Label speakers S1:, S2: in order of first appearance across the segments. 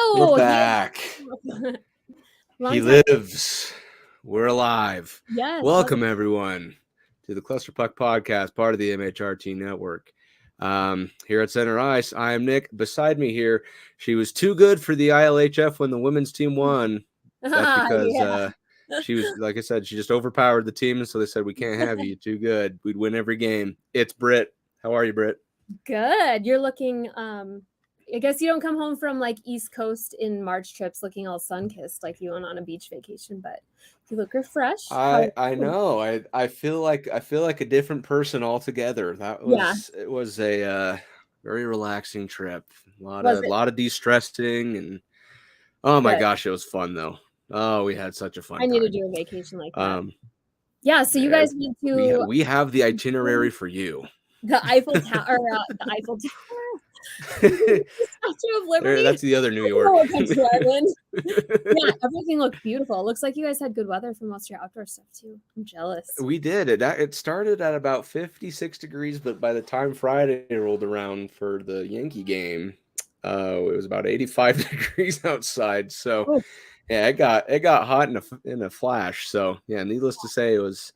S1: Oh,
S2: we're back. He lives. We're alive.
S1: Yes.
S2: Welcome, everyone, to the Cluster Puck Podcast, part of the MHRT Network. Here at Center Ice, I am Nick. Beside me here, she was too good for the ILHF when the women's team won. That's because she was, like I said, she just overpowered the team, so they said, we can't have you. Too good. We'd win every game. It's Brit. How are you, Brit?
S1: Good. You're looking, I guess you don't come home from like East Coast in March trips looking all sun-kissed like you went on a beach vacation, but you look refreshed.
S2: I know. I feel like a different person altogether. It was a very relaxing trip. A lot of de-stressing, and oh my gosh, it was fun though. Oh, we had such a fun time.
S1: I need to do a vacation like that. Yeah, so you guys need to
S2: we have the itinerary for you.
S1: The Eiffel Tower, the Eiffel Tower. Statue of Liberty.
S2: That's the other New York.
S1: Yeah, everything looked beautiful. It looks like you guys had good weather for most of your outdoor stuff too. I'm jealous.
S2: We did. It started at about 56 degrees, but by the time Friday rolled around for the Yankee game, it was about 85 degrees outside. So yeah, it got hot in a flash. So yeah, needless to say, it was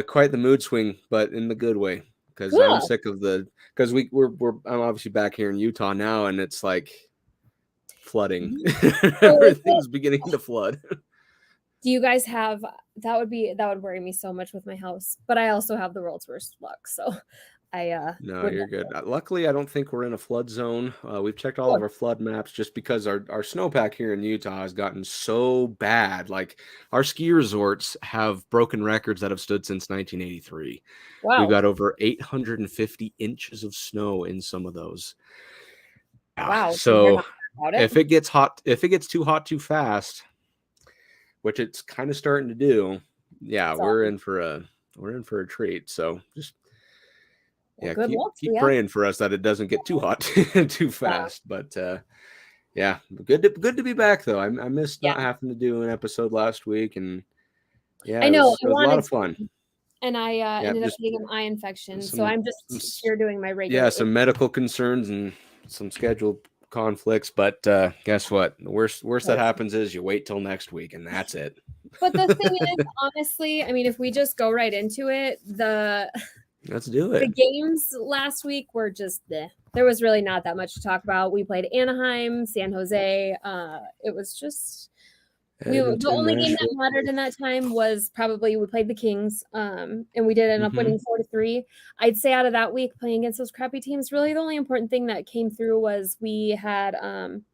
S2: quite the mood swing, but in the good way. Because I'm sick of because I'm obviously back here in Utah now, and it's like flooding. Everything's beginning to flood.
S1: Do you guys have that would worry me so much with my house, but I also have the world's worst luck, so
S2: no, you're good. Luckily, I don't think we're in a flood zone. We've checked all of our flood maps just because our snowpack here in Utah has gotten so bad. Like our ski resorts have broken records that have stood since 1983. Wow. We've got over 850 inches of snow in some of those. Wow. So if it gets too hot too fast, which it's kind of starting to do, we're in for a treat. So just keep praying for us that it doesn't get too hot too fast. But good to be back though. I missed not having to do an episode last week, and
S1: I know
S2: it was a lot of fun.
S1: And I ended up getting an eye infection, so I'm just here doing my regular.
S2: Some medical concerns and some scheduled conflicts, but guess what? The worst that happens is you wait till next week, and that's it.
S1: But the thing is, honestly, I mean, if we just go right into it,
S2: let's do it.
S1: The games last week were just there was really not that much to talk about. We played Anaheim, San Jose. It was just the only game that mattered in that time was probably we played the Kings, and we did end up winning 4-3. I'd say out of that week playing against those crappy teams, really the only important thing that came through was we had an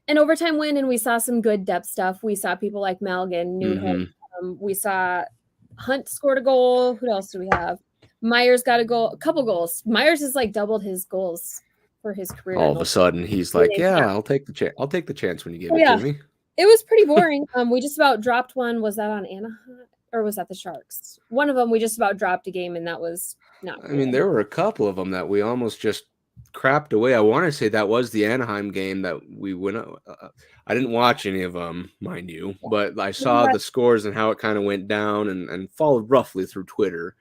S1: overtime win, and we saw some good depth stuff. We saw people like Malgin, Newton. We saw Hunt scored a goal. Who else do we have? Myers got a couple goals. Myers has like doubled his goals for his career.
S2: All of a sudden, he's like, I'll take the chance. I'll take the chance when you give it to me.
S1: It was pretty boring. We just about dropped one. Was that on Anaheim or was that the Sharks? One of them, we just about dropped a game, and that was not cool.
S2: I mean, there were a couple of them that we almost just crapped away. I want to say that was the Anaheim game that we went. I didn't watch any of them, mind you, but I saw the scores and how it kind of went down, and followed roughly through Twitter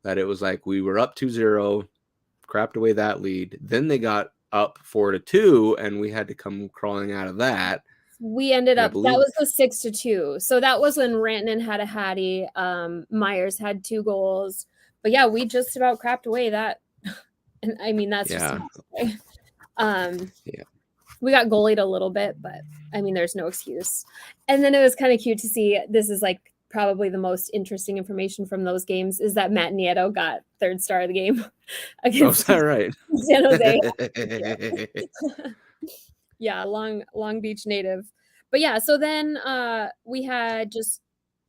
S2: that it was like we were up 2-0, crapped away that lead. Then they got up 4-2, and we had to come crawling out of that.
S1: We ended up, that was the 6-2. So that was when Rantanen had a hattie. Myers had 2 goals. But yeah, we just about crapped away that. And I mean, that's just we got goalied a little bit, but I mean, there's no excuse. And then it was kind of cute to see, this is like probably the most interesting information from those games, is that Matt Nieto got 3rd star of the game against
S2: San
S1: Jose. Yeah, Long Beach native. But yeah, so then we had just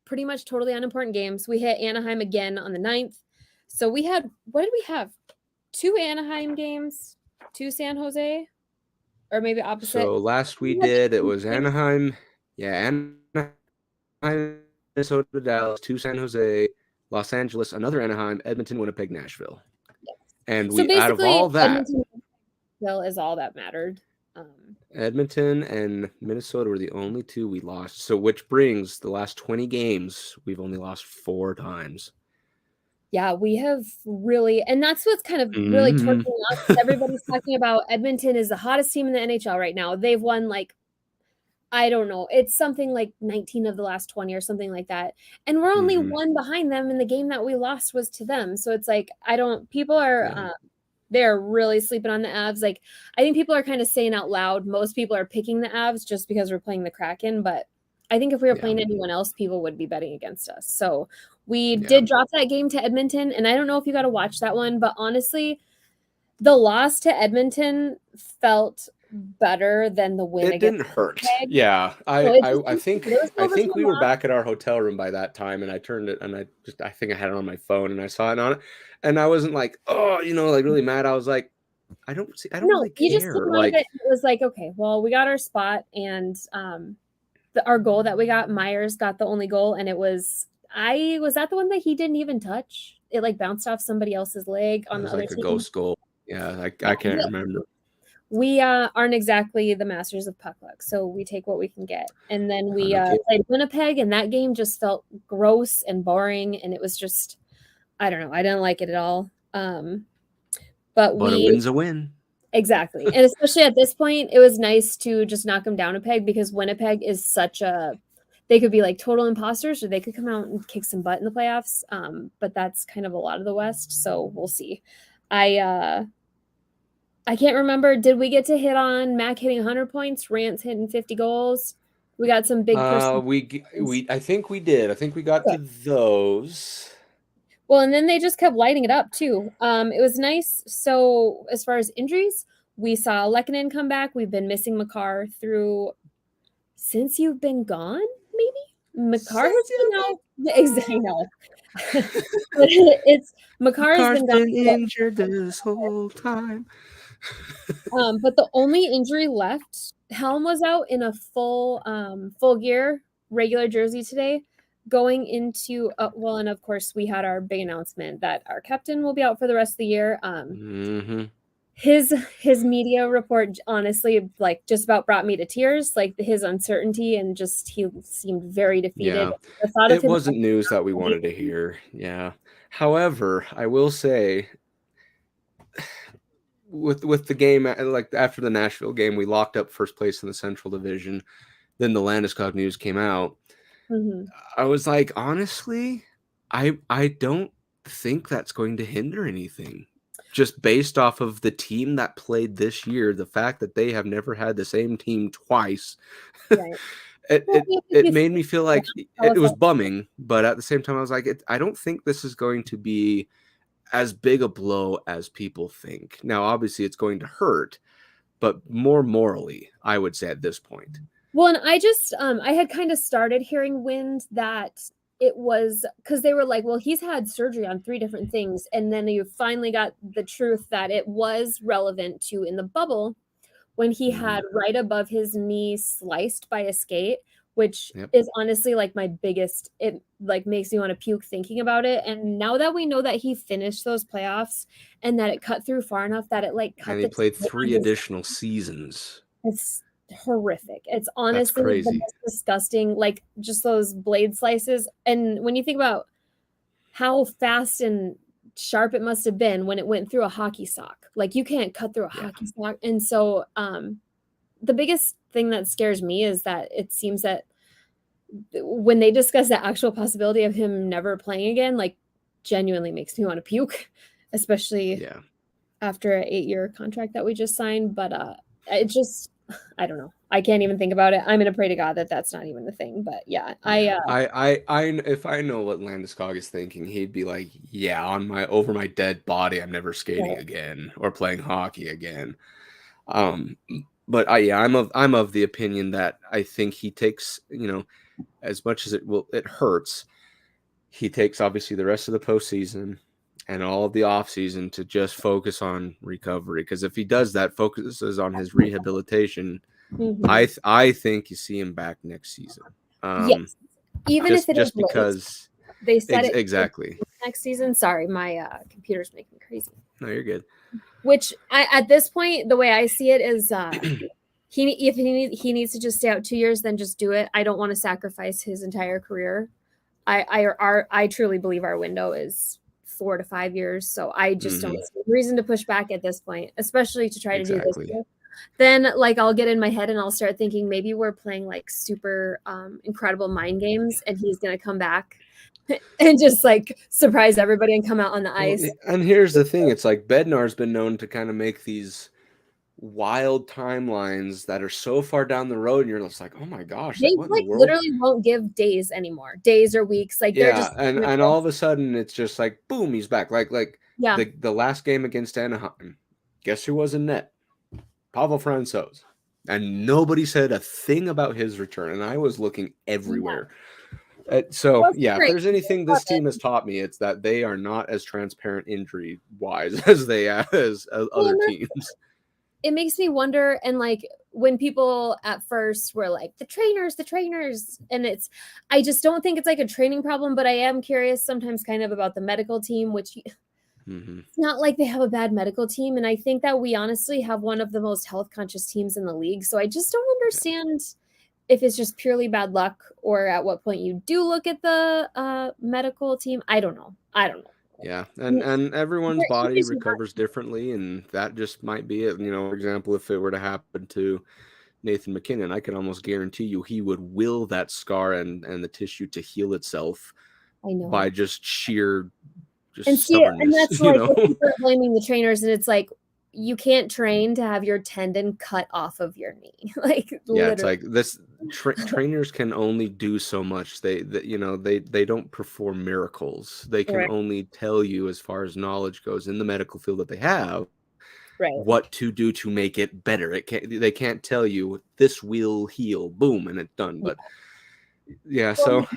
S1: pretty much totally unimportant games. We hit Anaheim again on the 9th. So we had, what did we have? 2 Anaheim games, 2 San Jose, or maybe opposite.
S2: So last we did, it was Anaheim. Yeah, Anaheim, Minnesota, Dallas, 2 San Jose, Los Angeles, another Anaheim, Edmonton, Winnipeg, Nashville. Yes. And we, out of all that,
S1: Edmonton is all that mattered.
S2: Edmonton and Minnesota were the only 2 we lost. So which brings the last 20 games, we've only lost 4 times.
S1: Yeah, we have really, and that's what's kind of really
S2: Mhm.
S1: torturing us. Everybody's talking about Edmonton is the hottest team in the NHL right now. They've won like, I don't know, it's something like 19 of the last 20 or something like that. And we're only
S2: Mhm.
S1: one behind them, and the game that we lost was to them. So it's like, people
S2: Yeah.
S1: are, they're really sleeping on the Avs. Like, I think people are kind of saying out loud, most people are picking the Avs just because we're playing the Kraken. But I think if we were
S2: Yeah.
S1: playing anyone else, people would be betting against us. So we
S2: Yeah.
S1: did drop that game to Edmonton. And I don't know if you got to watch that one, but honestly, the loss to Edmonton felt better than the win
S2: It
S1: against
S2: didn't hurt.
S1: Winnipeg.
S2: Yeah.
S1: So
S2: I
S1: it
S2: I
S1: just
S2: I think
S1: there was
S2: I
S1: overtime
S2: think we were
S1: loss.
S2: back at our hotel room by that time, and I turned it, and I think I had it on my phone, and I saw it on it, and I wasn't like, "Oh," like, really mad. I was like, I don't
S1: No,
S2: really
S1: you just
S2: care."
S1: came out of it and it was like, okay, well, we got our spot, and our goal that we got, Myers got the only goal, and it was that the one that he didn't even touch? It like bounced off somebody else's leg
S2: It
S1: on the
S2: was
S1: other
S2: like a
S1: team.
S2: ghost goal. Yeah, I can't
S1: Yeah,
S2: remember.
S1: we aren't exactly the masters of puck luck, so we take what we can get. And then we
S2: No kidding.
S1: played Winnipeg, and that game just felt gross and boring, and it was just, I don't know, I didn't like it at all. But
S2: But a win's a win.
S1: exactly, and especially at this point, it was nice to just knock them down a peg, because Winnipeg is such a, they could be like total imposters, or they could come out and kick some butt in the playoffs. But that's kind of a lot of the West, so we'll see. I can't remember. Did we get to hit on Mac hitting 100 points, Rance hitting 50 goals? We got some big person.
S2: We I think we did. I think we got to
S1: Okay.
S2: those.
S1: Well, and then they just kept lighting it up too. It was nice. So as far as injuries, we saw Lehkonen come back. We've been missing Makar through since you've been gone, maybe? Makar has
S2: Since
S1: been
S2: you've
S1: out.
S2: been
S1: Exactly. No. It's Makar has
S2: Car's
S1: been
S2: been
S1: gone.
S2: injured this whole time.
S1: But the only injury left, Helm was out in a full gear regular jersey today, going into well, and of course we had our big announcement that our captain will be out for the rest of the year.
S2: Mm-hmm.
S1: His media report honestly like just about brought me to tears, like his uncertainty, and just he seemed very defeated.
S2: Yeah.
S1: The thought of
S2: It
S1: him
S2: wasn't news that we wanted to hear. Yeah. However, I will say with the game, like after the Nashville game, we locked up first place in the Central Division. Then the Landeskog news came out.
S1: Mhm.
S2: I was like, honestly, I don't think that's going to hinder anything. Just based off of the team that played this year, the fact that they have never had the same team twice,
S1: Right.
S2: it
S1: Well,
S2: it, it made me feel like
S1: tell
S2: it
S1: us
S2: was
S1: all.
S2: bumming, but at the same time, I was like, I don't think this is going to be as big a blow as people think. Now, obviously, it's going to hurt, but more morally, I would say at this point.
S1: Well, and I just I had kind of started hearing wind that it was because they were like, well, he's had surgery on 3 different things, and then you finally got the truth that it was relevant to in the bubble when he had right above his knee sliced by a skate, which
S2: Yep.
S1: is honestly like my biggest, it like makes me want to puke thinking about it. And now that we know that he finished those playoffs and that it cut through far enough that it like cut
S2: And he
S1: the
S2: played
S1: tendon
S2: 3
S1: on his,
S2: additional seasons.
S1: it's horrific. It's
S2: That's
S1: honestly the
S2: crazy.
S1: most disgusting, like just those blade slices. And when you think about how fast and sharp it must have been when it went through a hockey sock, like you can't cut through a hockey sock. And so the biggest thing that scares me is that it seems that when they discuss the actual possibility of him never playing again, like genuinely makes me want to puke, especially after an 8-year contract that we just signed. But it just, I don't know. I can't even think about it. I'm gonna pray to God that that's not even the thing. But yeah,
S2: I if I know what Landeskog is thinking, he'd be like, yeah, over my dead body, I'm never skating again or playing hockey again. But I'm of the opinion that I think he takes, as much as it hurts, he takes obviously the rest of the postseason and all of the offseason to just focus on recovery. Because if he does that, focuses on his rehabilitation, I think you see him back next season.
S1: Yes, even if it
S2: just
S1: is late,
S2: because
S1: they said it
S2: exactly
S1: next season. Sorry, my computer's making me crazy.
S2: No, you're good.
S1: Which at this point, the way I see it is, he needs to just stay out 2 years, then just do it. I don't want to sacrifice his entire career. I truly believe our window is 4 to 5 years. So I just don't see a reason to push back at this point, especially to try to do this year. Then like I'll get in my head and I'll start thinking maybe we're playing like super incredible mind games and he's going to come back and just like surprise everybody and come out on the ice.
S2: And here's the thing. It's like Bednar's been known to kind of make these wild timelines that are so far down the road and you're just like, oh my gosh,
S1: they
S2: what in the world?
S1: Literally won't give days anymore, days or weeks. Like they're just
S2: and all of a sudden it's just like boom, he's back. Like the last game against Anaheim, guess who was in net? Pavel Francouz. And nobody said a thing about his return, and I was looking everywhere. So if there's anything this team has taught me, it's that they are not as transparent injury wise as other teams.
S1: It makes me wonder, and like when people at first were like the trainers, and I just don't think it's like a training problem, but I am curious sometimes kind of about the medical team, which it's not like they have a bad medical team, and I think that we honestly have one of the most health conscious teams in the league. So I just don't understand if it's just purely bad luck or at what point you do look at the medical team. I don't know.
S2: Yeah, and everyone's body recovers differently, and that just might be it. You know, for example, if it were to happen to Nathan MacKinnon, I can almost guarantee you he would will that scar and the tissue to heal itself by just sheer stubbornness.
S1: And that's like people are blaming the trainers, and it's like you can't train to have your tendon cut off of your knee. Like
S2: it's like this. Trainers can only do so much. They don't perform miracles. They can only tell you, as far as knowledge goes in the medical field that they have, what to do to make it better. They can't tell you this will heal, boom, and it's done. But I don't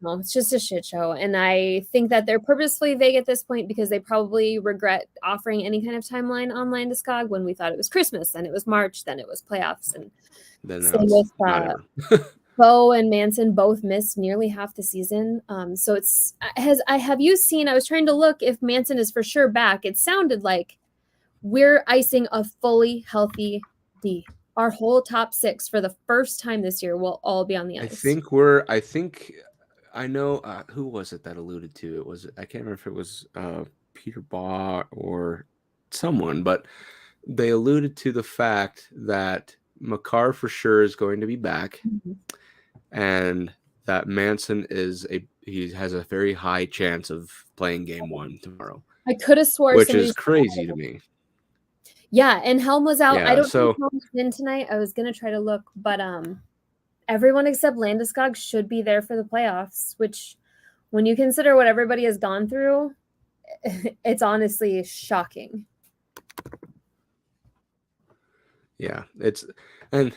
S2: know. It's
S1: just a shit show, and I think that they're purposefully vague at this point because they probably regret offering any kind of timeline on Landeskog when we thought it was Christmas, then it was March, then it was playoffs, and
S2: then
S1: with Bo and Manson both missed nearly half the season. So have you seen? I was trying to look if Manson is for sure back. It sounded like we're icing a fully healthy D. Our whole top 6 for the first time this year will all be on the ice.
S2: I know who was it that alluded to it? I can't remember if it was Peter Baugh or someone, but they alluded to the fact that Makar for sure is going to be back, and that Manson he has a very high chance of playing game 1 tomorrow.
S1: I could have sworn,
S2: which is crazy to me.
S1: Yeah, and Helm was out. I don't think Helm was in tonight. I was gonna try to look, but everyone except Landeskog should be there for the playoffs, which when you consider what everybody has gone through, it's honestly shocking.
S2: Yeah, it's and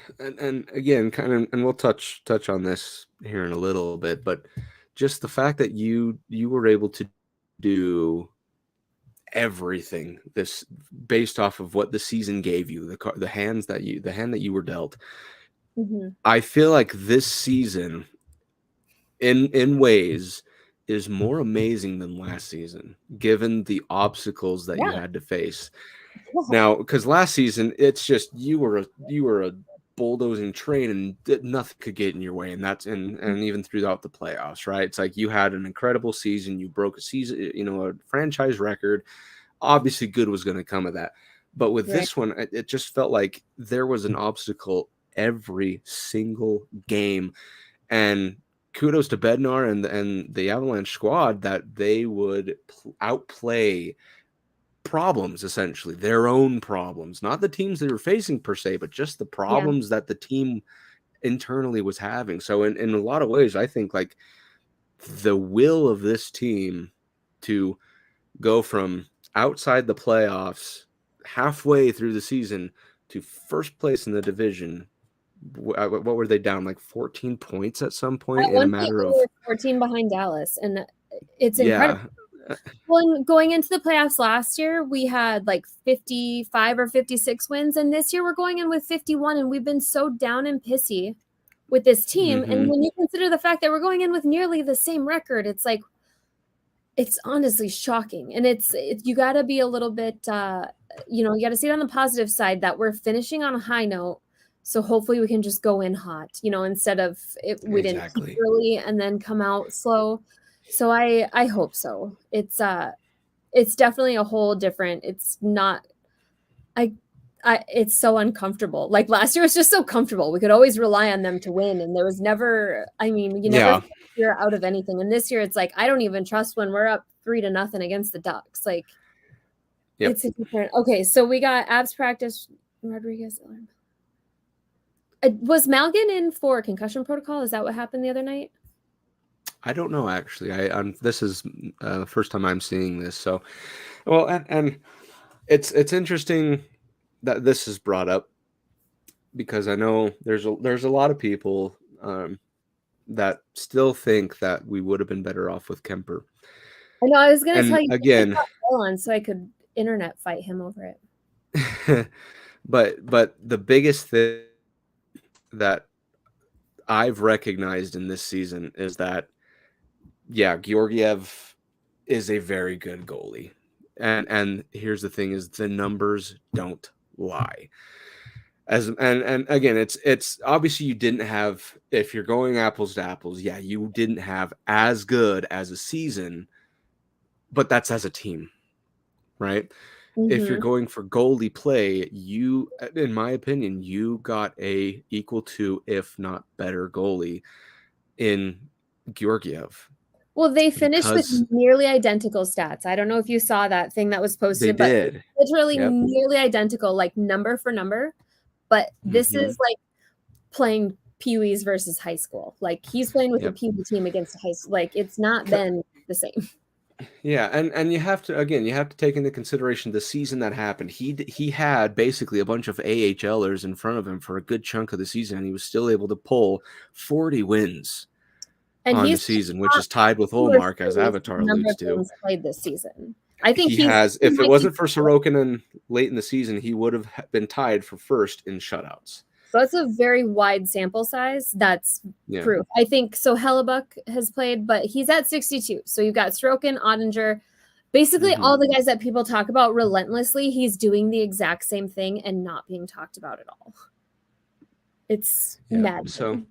S2: again, kind of, and we'll touch on this here in a little bit, but just the fact that you were able to do everything this based off of what the season gave you, the hand that you were dealt. I feel like this season in ways is more amazing than last season, given the obstacles that you had to face. Now, because last season it's just you were a bulldozing train and nothing could get in your way, and that's and even throughout the playoffs, right? It's like you had an incredible season, you broke a franchise record. Obviously good was going to come of that, but with this one it just felt like there was an obstacle every single game, and kudos to Bednar and the Avalanche squad that they would outplay problems, essentially their own problems, not the teams they were facing per se, but just the problems that the team internally was having. So in a lot of ways, I think like the will of this team to go from outside the playoffs halfway through the season to first place in the division. What were they down, like 14 points at some point in a matter of
S1: 14 behind Dallas, and it's incredible. Well, going into the playoffs last year, we had like 55 or 56 wins, and this year we're going in with 51, and we've been so down and pissy with this team. And when you consider the fact that we're going in with nearly the same record, it's like, it's honestly shocking. And it's you got to be a little bit, you got to see it on the positive side that we're finishing on a high note. So hopefully we can just go in hot, instead of we didn't peak early and then come out slow. So I hope so. It's definitely a whole different. It's not. I it's so uncomfortable. Like last year was just so comfortable. We could always rely on them to win, and there was never. I mean, you never fear out of anything. And this year, it's like I don't even trust when we're up 3-0 against the Ducks. Like, it's a different. Okay, so we got abs practice. Rodriguez. Was Malgin in for concussion protocol? Is that what happened the other night?
S2: I don't know actually. This is the first time I'm seeing this. So, well, and it's interesting that this is brought up because I know there's a lot of people that still think that we would have been better off with Kemper.
S1: I know. I was going to tell you
S2: again,
S1: on so I could internet fight him over
S2: it. but the biggest thing that I've recognized in this season is that, yeah, Georgiev is a very good goalie. And here's the thing is the numbers don't lie. And again, it's obviously you didn't have, if you're going apples to apples, yeah, you didn't have as good as a season, but that's as a team, right? Mm-hmm. If you're going for goalie play, you, in my opinion, you got a equal to, if not better, goalie in Georgiev.
S1: Well, they finished with nearly identical stats. I don't know if you saw that thing that was posted,
S2: but did.
S1: Literally nearly identical, like number for number. But this is like playing Pee-wees versus high school. Like he's playing with a Pee-wee team against a high school. Like it's not been the same.
S2: Yeah, and you have to take into consideration the season that happened. He had basically a bunch of AHLers in front of him for a good chunk of the season, and he was still able to pull 40 wins on the season, which is tied with Olmark, as Avatar alludes to.
S1: Played this season. I think
S2: he has. If it wasn't for Sorokin late in the season, he would have been tied for first in shutouts.
S1: So that's a very wide sample size. That's proof. I think so. Hellebuck has played, but he's at 62. So you've got Sorokin, Ottinger, basically all the guys that people talk about relentlessly. He's doing the exact same thing and not being talked about at all. It's mad.
S2: So.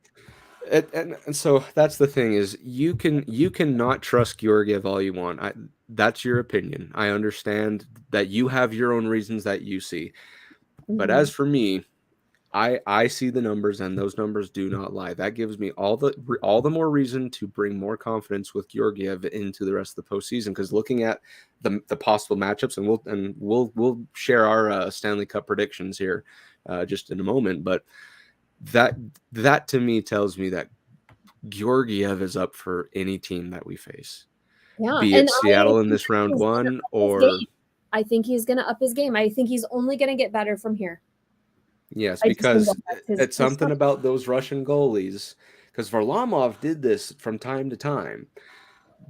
S2: And so that's the thing is you cannot trust Georgiev all you want. That's your opinion. I understand that you have your own reasons that you see. But as for me, I see the numbers and those numbers do not lie. That gives me all the more reason to bring more confidence with Georgiev into the rest of the postseason. Because looking at the possible matchups, and we'll share our Stanley Cup predictions here just in a moment, but that to me tells me that Georgiev is up for any team that we face.
S1: Yeah,
S2: be it Seattle in this round one, or
S1: I think he's going to up his game. I think he's only going to get better from here.
S2: Yes, because it's something about those Russian goalies. Because Varlamov did this from time to time.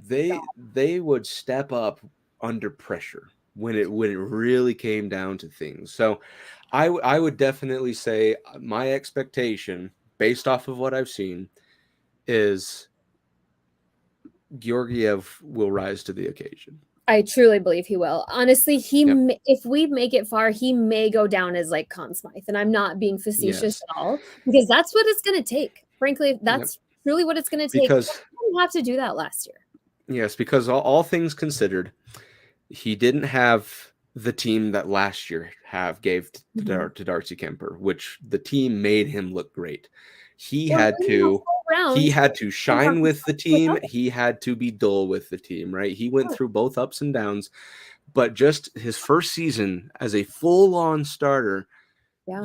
S2: They would step up under pressure when it really came down to things. So I would definitely say my expectation, based off of what I've seen, is Georgiev will rise to the occasion.
S1: I truly believe he will. Honestly, if we make it far, he may go down as like Conn Smythe, and I'm not being facetious at all, because that's what it's going to take. Frankly, that's really what it's going to take.
S2: Because
S1: we didn't have to do that last year.
S2: Yes, because all things considered, he didn't have the team that last year gave to Darcy Kemper, which the team made him look great. He had to shine with the team. He had to be dull with the team, right? He went through both ups and downs, but just his first season as a full-on starter,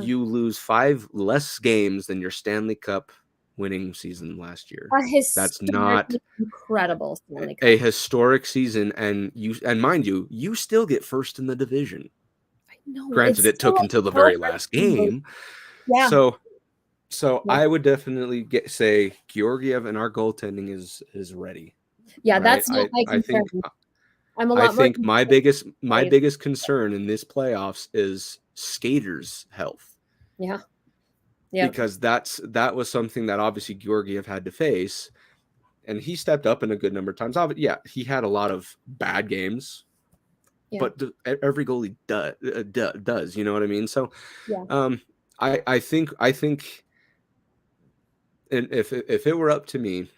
S2: you lose 5 less games than your Stanley Cup winning season last year. That's not
S1: incredible.
S2: A historic season, and mind you, you still get first in the division.
S1: I know.
S2: Granted, it took until the very last game.
S1: Yeah.
S2: So I would definitely say Georgiev and our goaltending is ready.
S1: Yeah, that's not my concern.
S2: I think my biggest concern in this playoffs is skaters' health.
S1: Yeah.
S2: Yeah. Because that was something that obviously Georgiev had to face, and he stepped up in a good number of times. Yeah, he had a lot of bad games, but every goalie does. You know what I mean? So, I think, and if it were up to me,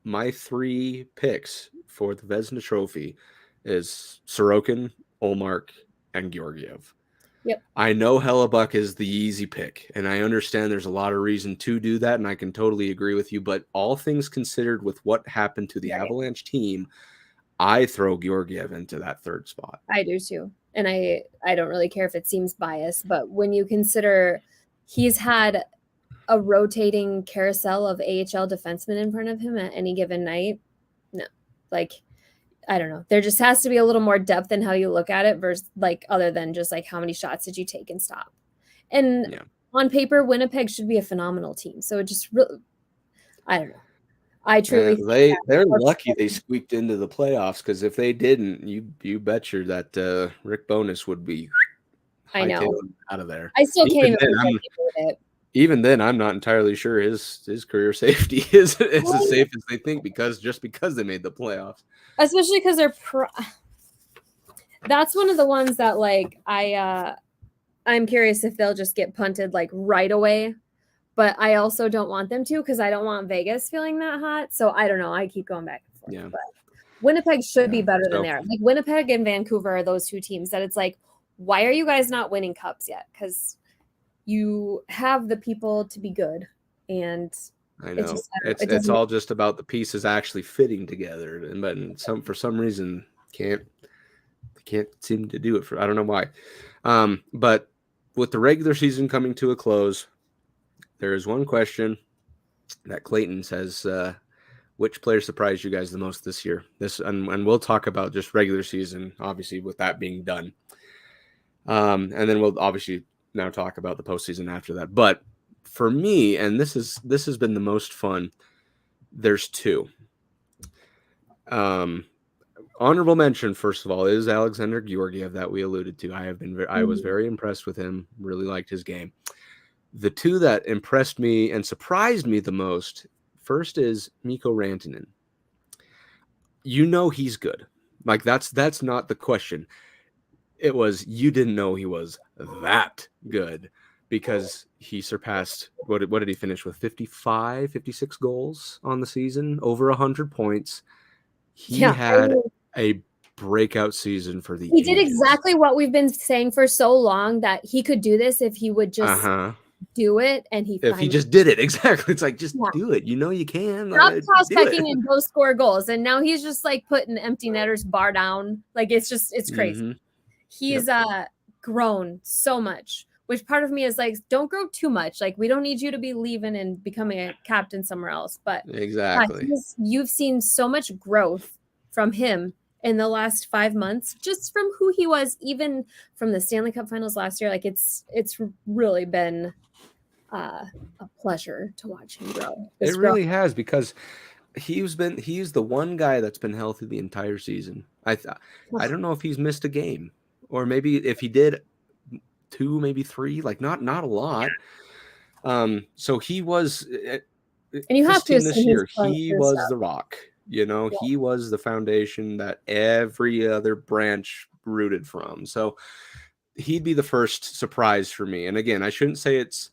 S2: my 3 picks for the Vezina Trophy is Sorokin, Olmark, and Georgiev.
S1: Yep.
S2: I know Hellebuck is the easy pick, and I understand there's a lot of reason to do that, and I can totally agree with you. But all things considered, with what happened to the Avalanche team, I throw Georgiev into that third spot.
S1: I do too. And I don't really care if it seems biased, but when you consider he's had a rotating carousel of AHL defensemen in front of him at any given night, no. Like, I don't know. There just has to be a little more depth in how you look at it versus like other than just like how many shots did you take and stop. And on paper, Winnipeg should be a phenomenal team. So it just really, I don't know. I truly
S2: they're lucky they squeaked into the playoffs, because if they didn't, you betcha that Rick Bowness would be
S1: I know
S2: out of there.
S1: I still can't even believe it.
S2: Even then, I'm not entirely sure his career safety is as safe as they think, because they made the playoffs.
S1: Especially because that's one of the ones that like I'm curious if they'll just get punted like right away, but I also don't want them to, because I don't want Vegas feeling that hot. So I don't know. I keep going back and forth.
S2: Yeah.
S1: But Winnipeg should be better than they are. Like Winnipeg and Vancouver are those two teams that it's like, why are you guys not winning cups yet? Because you have the people to be good, and
S2: I know it's all just about the pieces actually fitting together, but for some reason can't seem to do it. I don't know why. But with the regular season coming to a close, there is one question that Clayton says: which player surprised you guys the most this year? And we'll talk about just regular season, obviously, with that being done, and then we'll obviously now talk about the postseason after that. But for me, and this has been the most fun, there's two. Honorable mention, first of all, is Alexander Georgiev that we alluded to. I was very impressed with him, really liked his game. The two that impressed me and surprised me the most, first is Mikko Rantanen. You know he's good. Like that's not the question. It was, you didn't know he was that good, because he surpassed, what did he finish with? 56 goals on the season, over 100 points. He had a breakout season for the
S1: He did exactly what we've been saying for so long, that he could do this if he would just do it, and if
S2: he just did it. Exactly. It's like, just do it. You know you can.
S1: Stop prospecting and go score goals. And now he's just like putting empty netters bar down. Like it's crazy.
S2: Mm-hmm.
S1: He's grown so much, which part of me is like, don't grow too much. Like, we don't need you to be leaving and becoming a captain somewhere else. But
S2: exactly,
S1: you've seen so much growth from him in the last 5 months, just from who he was, even from the Stanley Cup Finals last year. Like it's really been a pleasure to watch him grow.
S2: It really has, because he's the one guy that's been healthy the entire season. I don't know if he's missed a game, or maybe if he did, 2, maybe 3, like not a lot. So he was, and
S1: you have to
S2: this year, he was the rock. You know, he was the foundation that every other branch rooted from. So he'd be the first surprise for me. And again, I shouldn't say it's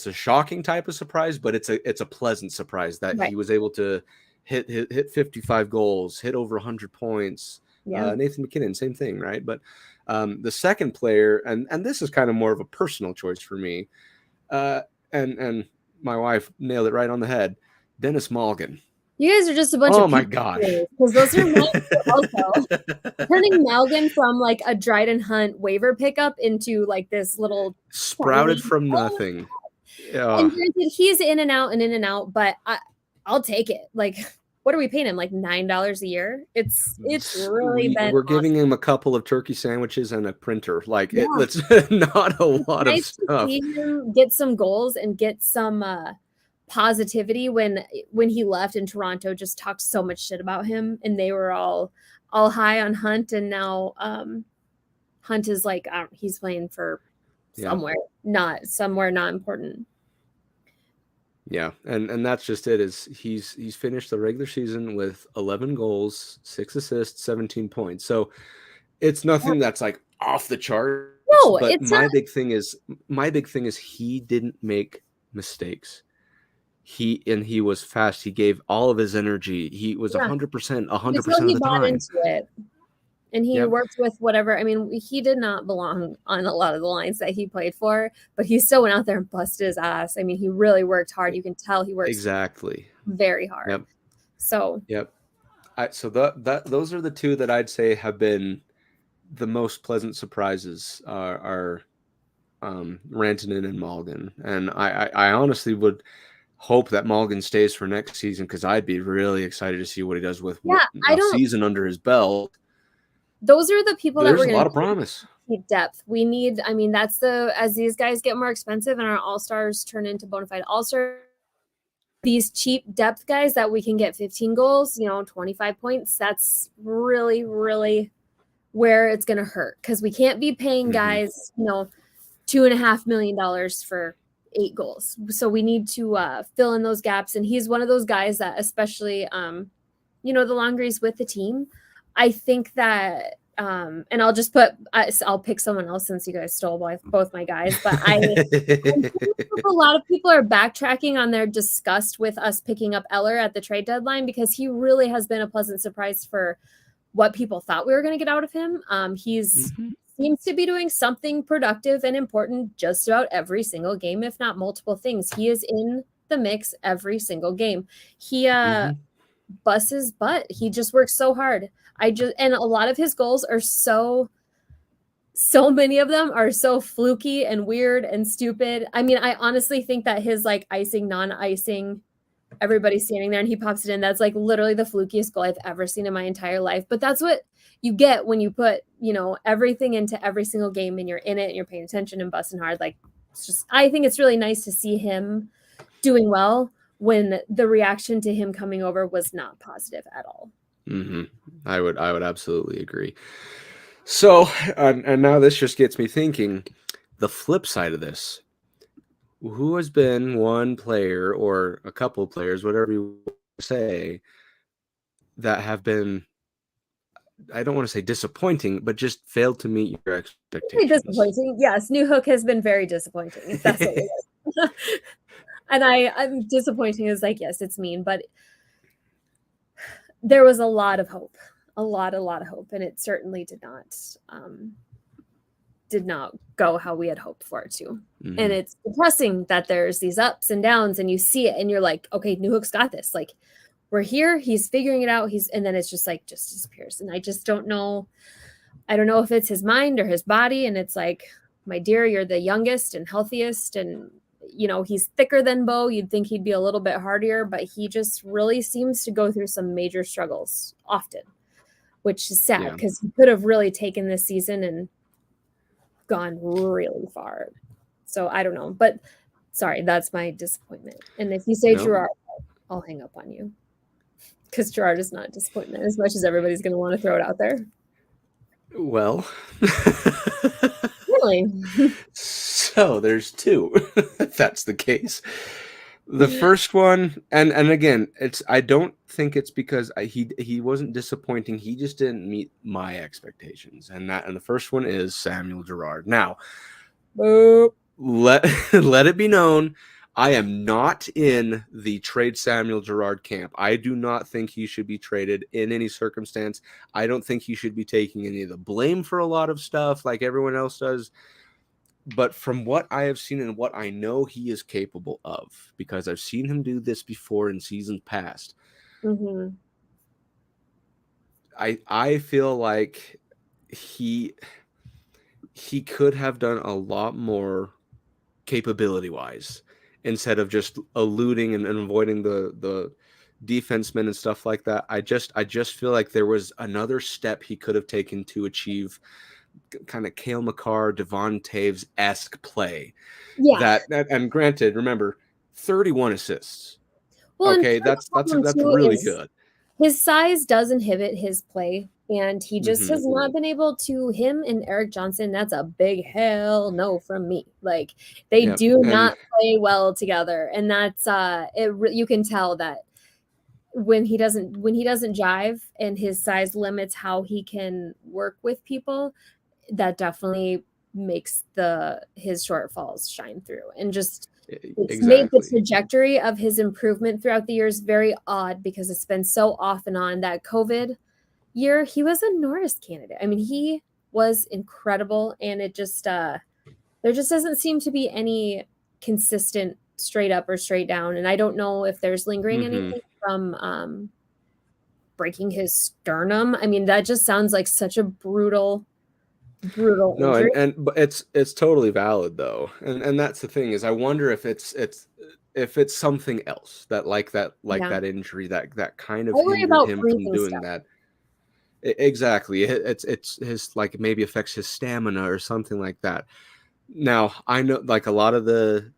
S2: a shocking type of surprise, but it's a pleasant surprise that he was able to hit 55 goals, hit over 100 points. Nathan McKinnon, same thing, right? But the second player, and this is kind of more of a personal choice for me, and my wife nailed it right on the head, Dennis Malgin.
S1: You guys are just a bunch of
S2: my gosh,
S1: because those are also turning Malgin from like a Dryden Hunt waiver pickup into like this little
S2: sprouted from nothing.
S1: And granted, he's in and out, but I'll take it. Like, what are we paying him? Like $9 a year? It's really been.
S2: We're giving him a couple of turkey sandwiches and a printer. Like it's not a lot of stuff.
S1: See him get some goals and get some positivity when he left, and Toronto just talked so much shit about him, and they were all high on Hunt, and now Hunt is like he's playing for somewhere not important.
S2: Yeah, and that's just it. Is he's finished the regular season with 11 goals, 6 assists, 17 points. So it's nothing that's like off the chart.
S1: No,
S2: but
S1: it's
S2: my big thing is he didn't make mistakes. he was fast. He gave all of his energy. He was 100%, 100% of
S1: he
S2: the
S1: bought
S2: time.
S1: into it. And he worked with whatever. I mean, he did not belong on a lot of the lines that he played for, but he still went out there and busted his ass. I mean, he really worked hard. You can tell he works very hard.
S2: Yep.
S1: So
S2: so those are the two that I'd say have been the most pleasant surprises. Are Rantanen and Malgin, and I honestly would hope that Malgin stays for next season, because I'd be really excited to see what he does with a season under his belt.
S1: Those are the people that we're going to
S2: a lot of promise.
S1: Keep depth. We need. I mean, that's as these guys get more expensive and our all-stars turn into bona fide all-stars. These cheap depth guys that we can get 15 goals, 25 points. That's really, really where it's going to hurt, because we can't be paying guys, $2.5 million for 8 goals. So we need to fill in those gaps. And he's one of those guys that, especially, the longer he's with the team, I think that, and I'll pick someone else since you guys stole both my guys, but a lot of people are backtracking on their disgust with us picking up Eller at the trade deadline, because he really has been a pleasant surprise for what people thought we were going to get out of him. He's seems to be doing something productive and important just about every single game, if not multiple things. He is in the mix every single game. He busts his butt. He just works so hard. And a lot of his goals are so many of them are so fluky and weird and stupid. I mean, I honestly think that his icing, non-icing, everybody's standing there and he pops it in. That's literally the flukiest goal I've ever seen in my entire life. But that's what you get when you put, everything into every single game and you're in it and you're paying attention and busting hard. I think it's really nice to see him doing well when the reaction to him coming over was not positive at all.
S2: I would absolutely agree. So, and now this just gets me thinking, the flip side of this, who has been one player or a couple players, whatever you say, that have been, I don't want to say disappointing, but just failed to meet your expectations?
S1: Disappointing. Yes, Newhook has been very disappointing, if that's what it is. And I'm disappointing is yes, it's mean, but there was a lot of hope, a lot of hope, and it certainly did not go how we had hoped for it to. And it's depressing that there's these ups and downs and you see it and you're like, okay, Newhook's got this. We're here, he's figuring it out. And then it's just just disappears. And I just don't know. I don't know if it's his mind or his body. And it's my dear, you're the youngest and healthiest. And, he's thicker than Bo. You'd think he'd be a little bit hardier, but he just really seems to go through some major struggles often, which is sad because he could have really taken this season and gone really far. So I don't know, but sorry, that's my disappointment. And if you say Gerard, I'll hang up on you, because Gerard is not a disappointment as much as everybody's going to want to throw it out there.
S2: Well,
S1: really?
S2: So there's two, if that's the case. The first one, and again, I don't think it's because he wasn't disappointing. He just didn't meet my expectations, and the first one is Samuel Girard. Now, let it be known, I am not in the trade Samuel Girard camp. I do not think he should be traded in any circumstance. I don't think he should be taking any of the blame for a lot of stuff like everyone else does. But from what I have seen and what I know he is capable of, because I've seen him do this before in seasons past, I feel like he could have done a lot more capability-wise, instead of just eluding and avoiding the defensemen and stuff like that. I just feel like there was another step he could have taken to achieve kind of Cale Makar, Devon Taves-esque play. Yeah. And granted, remember, 31 assists. Well, okay, that's really good.
S1: His size does inhibit his play, and he just has not been able to. Him and Eric Johnson, that's a big hell no from me. They do not play well together, and that's you can tell that when he doesn't jive and his size limits how he can work with people, that definitely makes his shortfalls shine through. And just It's made the
S2: Exactly.
S1: trajectory of his improvement throughout the years very odd because it's been so off and on. That COVID year, he was a Norris candidate. I mean, he was incredible, and it just there just doesn't seem to be any consistent straight up or straight down. And I don't know if there's lingering anything from breaking his sternum. I mean, that just sounds like such a brutal
S2: No,
S1: injury.
S2: but it's totally valid though. And that's the thing is I wonder if it's something else that that injury that kind of
S1: I worry
S2: hindered
S1: about
S2: him from
S1: breathing
S2: doing
S1: stuff.
S2: that. Exactly. It's his like maybe affects his stamina or something like that. Now, I know like a lot of the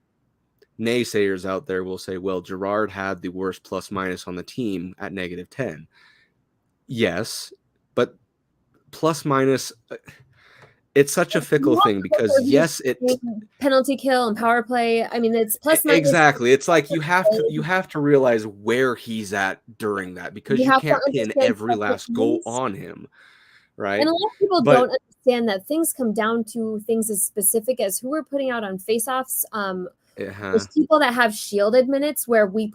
S2: naysayers out there will say, well, Gerard had the worst plus minus on the team at -10. Yes, but plus minus it's such a fickle thing because yes,
S1: penalty kill and power play. I mean, it's plus minus.
S2: Exactly. It's like you have to realize where he's at during that because you can't pin every last goal on him, right?
S1: And a lot of people don't understand that things come down to things as specific as who we're putting out on faceoffs. There's people that have shielded minutes where we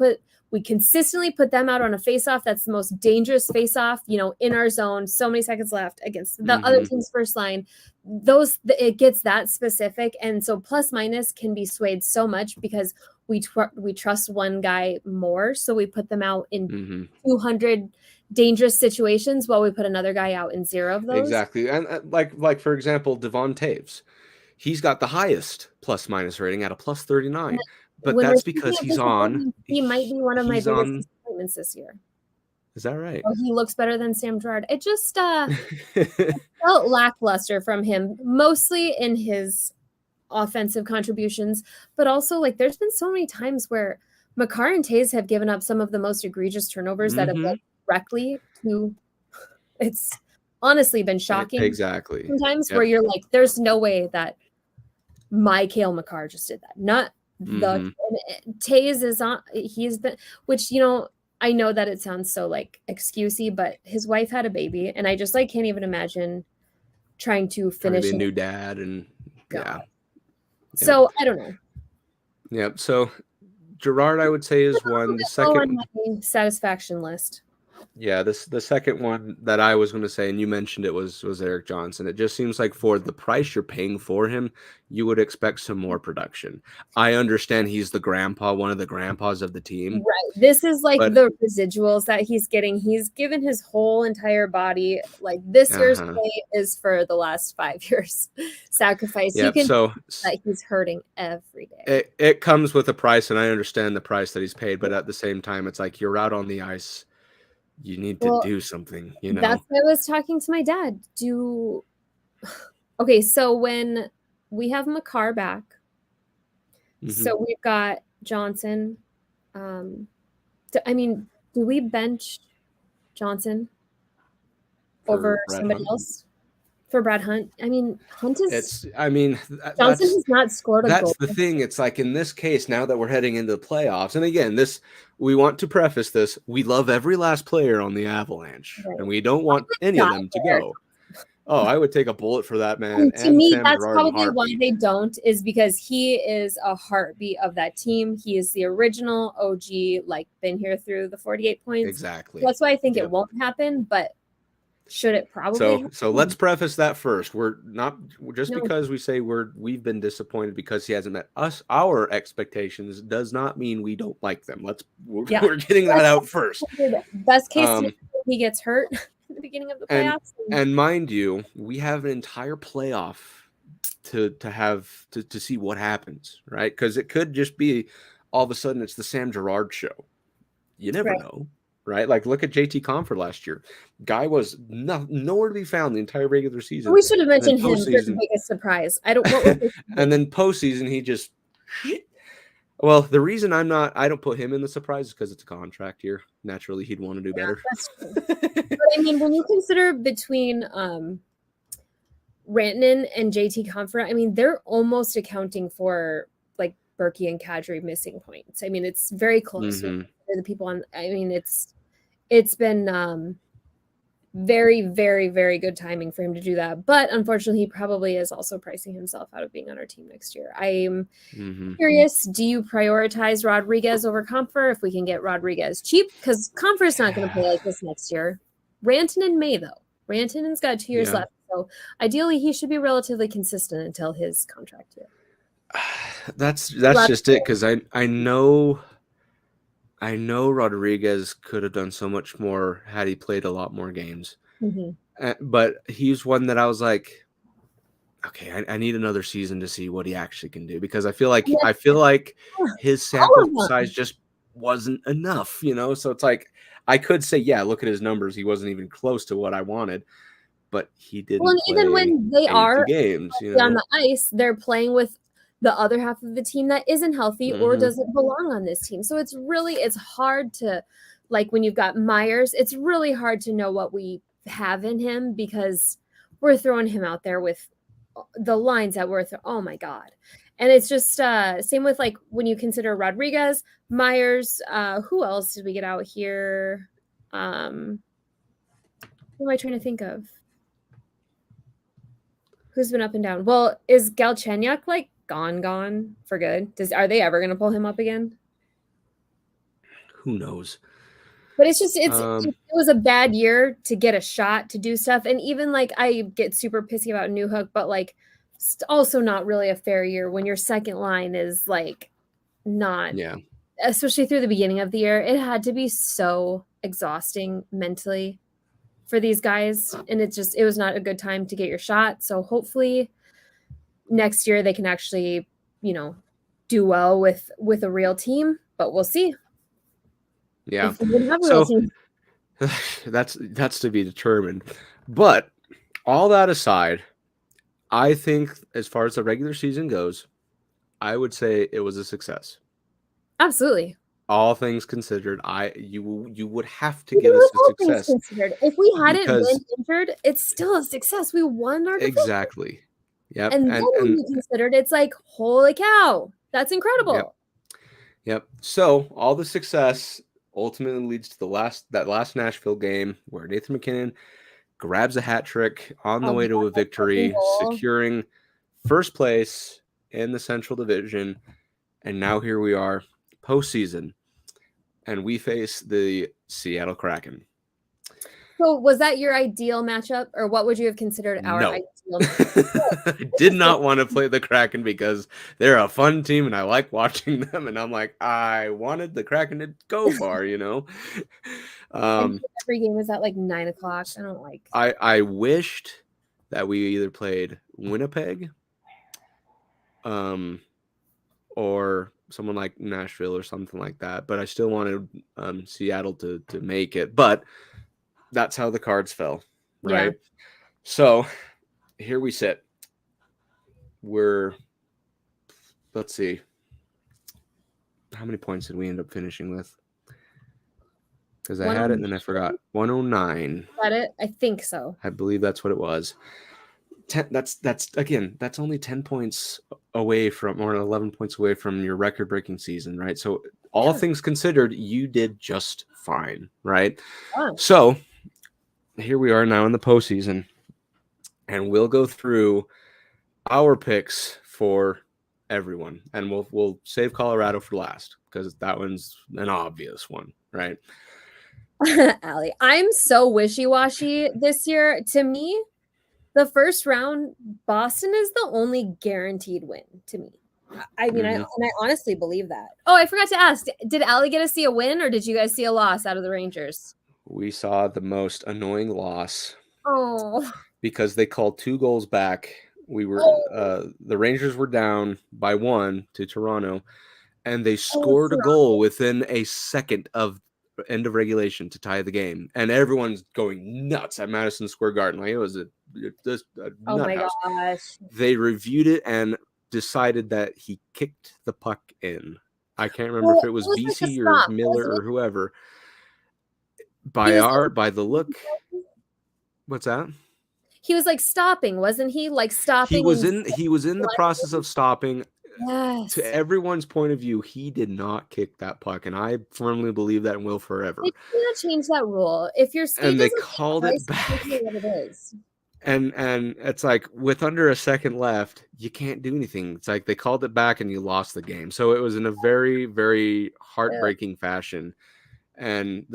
S1: consistently put them out on a faceoff. That's the most dangerous faceoff, in our zone. So many seconds left against the other team's first line. It gets that specific, and so plus minus can be swayed so much because we trust one guy more, so we put them out in 200 dangerous situations while we put another guy out in 0 of those.
S2: Exactly, and like for example, Devon Taves. He's got the highest plus minus rating at a plus 39, but that's because he's on.
S1: He might be one of my biggest disappointments this year.
S2: Is that right?
S1: Oh, he looks better than Sam Gerard. It just felt lackluster from him, mostly in his offensive contributions, but also like there's been so many times where Makar and Taves have given up some of the most egregious turnovers that have led directly to. It's honestly been shocking.
S2: Exactly.
S1: Sometimes where you're like, there's no way that Kale Makar just did that. Not the Taves is on. He's been, which I know that it sounds so like excusey, but his wife had a baby, and I just like can't even imagine trying to finish
S2: a new dad and yeah.
S1: So I don't know.
S2: Yeah. So Gerard, I would say, is one. The second
S1: on my satisfaction list.
S2: Yeah, the second one that I was going to say, and you mentioned it, was Eric Johnson. It just seems like for the price you're paying for him, you would expect some more production. I understand he's the grandpa, one of the grandpas of the team.
S1: Right. This is like the residuals that he's getting. He's given his whole entire body. Like this year's pay is for the last 5 years sacrifice.
S2: Yeah, so
S1: that he's hurting every day.
S2: It comes with a price, and I understand the price that he's paid, but at the same time, it's like you're out on the ice. You need to do something,
S1: That's why I was talking to my dad. Okay, so when we have Makar back, so we've got Johnson. Do we bench Johnson over somebody else for Brad Hunt? I mean, Hunt is. Johnson has not scored a goal.
S2: That's the thing. It's like in this case, now that we're heading into the playoffs, and again, we want to preface this: we love every last player on the Avalanche, and we don't want any of them to go. Oh, I would take a bullet for that man.
S1: And to me, that's probably why they don't, is because he is a heartbeat of that team. He is the original OG, like been here through the 48 points.
S2: Exactly.
S1: That's why I think it won't happen, but. Should it probably?
S2: So let's preface that first. We're not just because we say we've been disappointed because he hasn't met our expectations does not mean we don't like them. We're getting that out first.
S1: Best case scenario, he gets hurt at the beginning of the playoffs.
S2: And mind you, we have an entire playoff to see what happens, right? Because it could just be all of a sudden it's the Sam Gerard show. You never know. Right, like look at JT Comfort last year. Guy was nowhere to be found the entire regular season.
S1: We should have mentioned him for the biggest surprise.
S2: And then postseason, he just. Well, the reason I don't put him in the surprise is because it's a contract year. Naturally, he'd want to do better.
S1: That's true. But I mean, when you consider between Rantanen and JT Comfort, I mean, they're almost accounting for like Berkey and Kadri missing points. I mean, it's very close. The people on. I mean, it's been very, very, very good timing for him to do that. But unfortunately, he probably is also pricing himself out of being on our team next year. I'm curious, do you prioritize Rodriguez over Comfer if we can get Rodriguez cheap? Because Comfer's not going to play like this next year. Rantanen may, though. Rantanen's got 2 years left. So ideally, he should be relatively consistent until his contract year.
S2: That's just it, because I know Rodriguez could have done so much more had he played a lot more games. But he's one that I was like, okay, I need another season to see what he actually can do, because I feel like his sample size just wasn't enough, So it's like I could say, yeah, look at his numbers. He wasn't even close to what I wanted, but he didn't.
S1: Well, and even when they are
S2: games
S1: on the ice, they're playing with the other half of the team that isn't healthy or doesn't belong on this team. So it's hard to, like, when you've got Myers, it's really hard to know what we have in him, because we're throwing him out there with the lines that oh my God. And it's just same with, like, when you consider Rodriguez, Myers, who else did we get out here? Who am I trying to think of? Who's been up and down? Well, is Galchenyuk like gone for good? Are they ever going to pull him up again?
S2: Who knows?
S1: But it's just, it was a bad year to get a shot to do stuff. And even, like, I get super pissy about Newhook, but, like, also not really a fair year when your second line is, like, not, especially through the beginning of the year. It had to be so exhausting mentally for these guys. And it was not a good time to get your shot. So hopefully next year they can actually, do well with a real team, but we'll see.
S2: Yeah. So that's to be determined. But all that aside, I think as far as the regular season goes, I would say it was a success.
S1: Absolutely.
S2: All things considered, you would have to give us a success.
S1: Considered. If we hadn't been injured, it's still a success. We won our division.
S2: Exactly. Yep.
S1: And then when you considered, it's like, holy cow, that's incredible.
S2: Yep. So all the success ultimately leads to that last Nashville game where Nathan MacKinnon grabs a hat trick on the way to a victory, securing first place in the Central Division. And now here we are, postseason, and we face the Seattle Kraken.
S1: So was that your ideal matchup, or what would you have considered our ideal matchup?
S2: I did not want to play the Kraken because they're a fun team and I like watching them, and I'm like, I wanted the Kraken to go far, Every
S1: game is at like 9 o'clock. I don't like.
S2: I wished that we either played Winnipeg, or someone like Nashville or something like that, but I still wanted Seattle to make it, but that's how the cards fell, right? Yeah. So here we sit. Let's see. How many points did we end up finishing with? Because I had it and then I forgot. 109.
S1: Got it? I think so.
S2: I believe that's what it was. That's only 10 points away from, or 11 points away from your record-breaking season, right? So all things considered, you did just fine, right? Oh. So here we are now in the postseason, and we'll go through our picks for everyone, and we'll save Colorado for last because that one's an obvious one, right?
S1: Allie, I'm so wishy-washy this year. To me, the first round, Boston is the only guaranteed win to me. I mean, I honestly believe that. Oh, I forgot to ask, did Allie get to see a win, or did you guys see a loss out of the Rangers?
S2: We saw the most annoying loss.
S1: Oh.
S2: Because they called 2 goals back. We were the Rangers were down by 1 to Toronto, and they scored a goal within a second of end of regulation to tie the game, and everyone's going nuts at Madison Square Garden. Like, it was just a
S1: oh my gosh.
S2: They reviewed it and decided that he kicked the puck in. I can't remember if it was BC or Miller or whoever. By the look, what's that?
S1: He was like stopping, wasn't he? Like stopping.
S2: He was in the process of stopping.
S1: Yes.
S2: to everyone's point of view, he did not kick that puck, and I firmly believe that and will forever.
S1: They can't change that rule. If your skate
S2: And they
S1: doesn't
S2: called it back.
S1: what it is.
S2: And it's like with under a second left, you can't do anything. It's like they called it back and you lost the game. So it was in a very, very heartbreaking fashion. And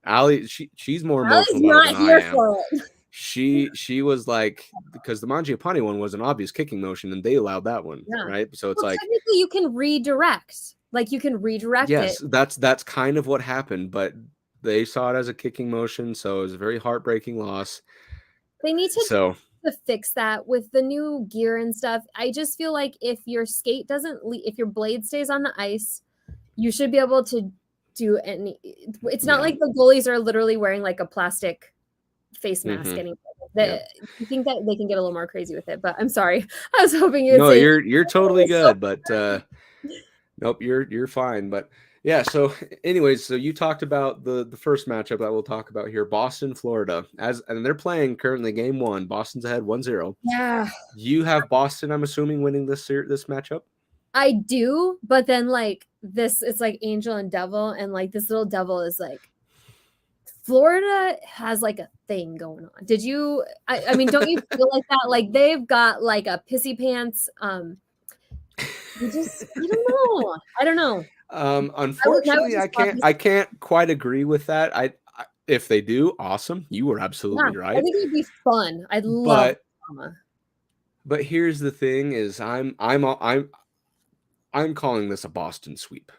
S2: Allie, she's more emotional about it than I am.
S1: For it.
S2: She was like, because the Mangiapane one was an obvious kicking motion and they allowed that one, right? So it's like
S1: technically you can redirect. Like you can redirect it.
S2: Yes, that's kind of what happened, but they saw it as a kicking motion, so it was a very heartbreaking loss.
S1: They need to fix that with the new gear and stuff. I just feel like if your skate if your blade stays on the ice, you should be able to do any. It's not like the goalies are literally wearing like a plastic face mask anymore. I think that they can get a little more crazy with it, but I'm sorry. I was hoping you'd say
S2: you're totally good, but nope, you're fine. But yeah, so anyways, so you talked about the first matchup that we'll talk about here, Boston, Florida. And they're playing currently game 1. Boston's ahead 1-0.
S1: Yeah.
S2: You have Boston, I'm assuming, winning this matchup?
S1: I do, but then like this, it's like angel and devil, and like this little devil is like Florida has like a thing going on. Did you I mean, don't you feel like that? Like they've got like a pissy pants. I don't know.
S2: Unfortunately, I can't quite agree with that. If they do, awesome. You were absolutely right.
S1: I think it'd be fun. I'd love drama.
S2: But here's the thing: is I'm calling this a Boston sweep.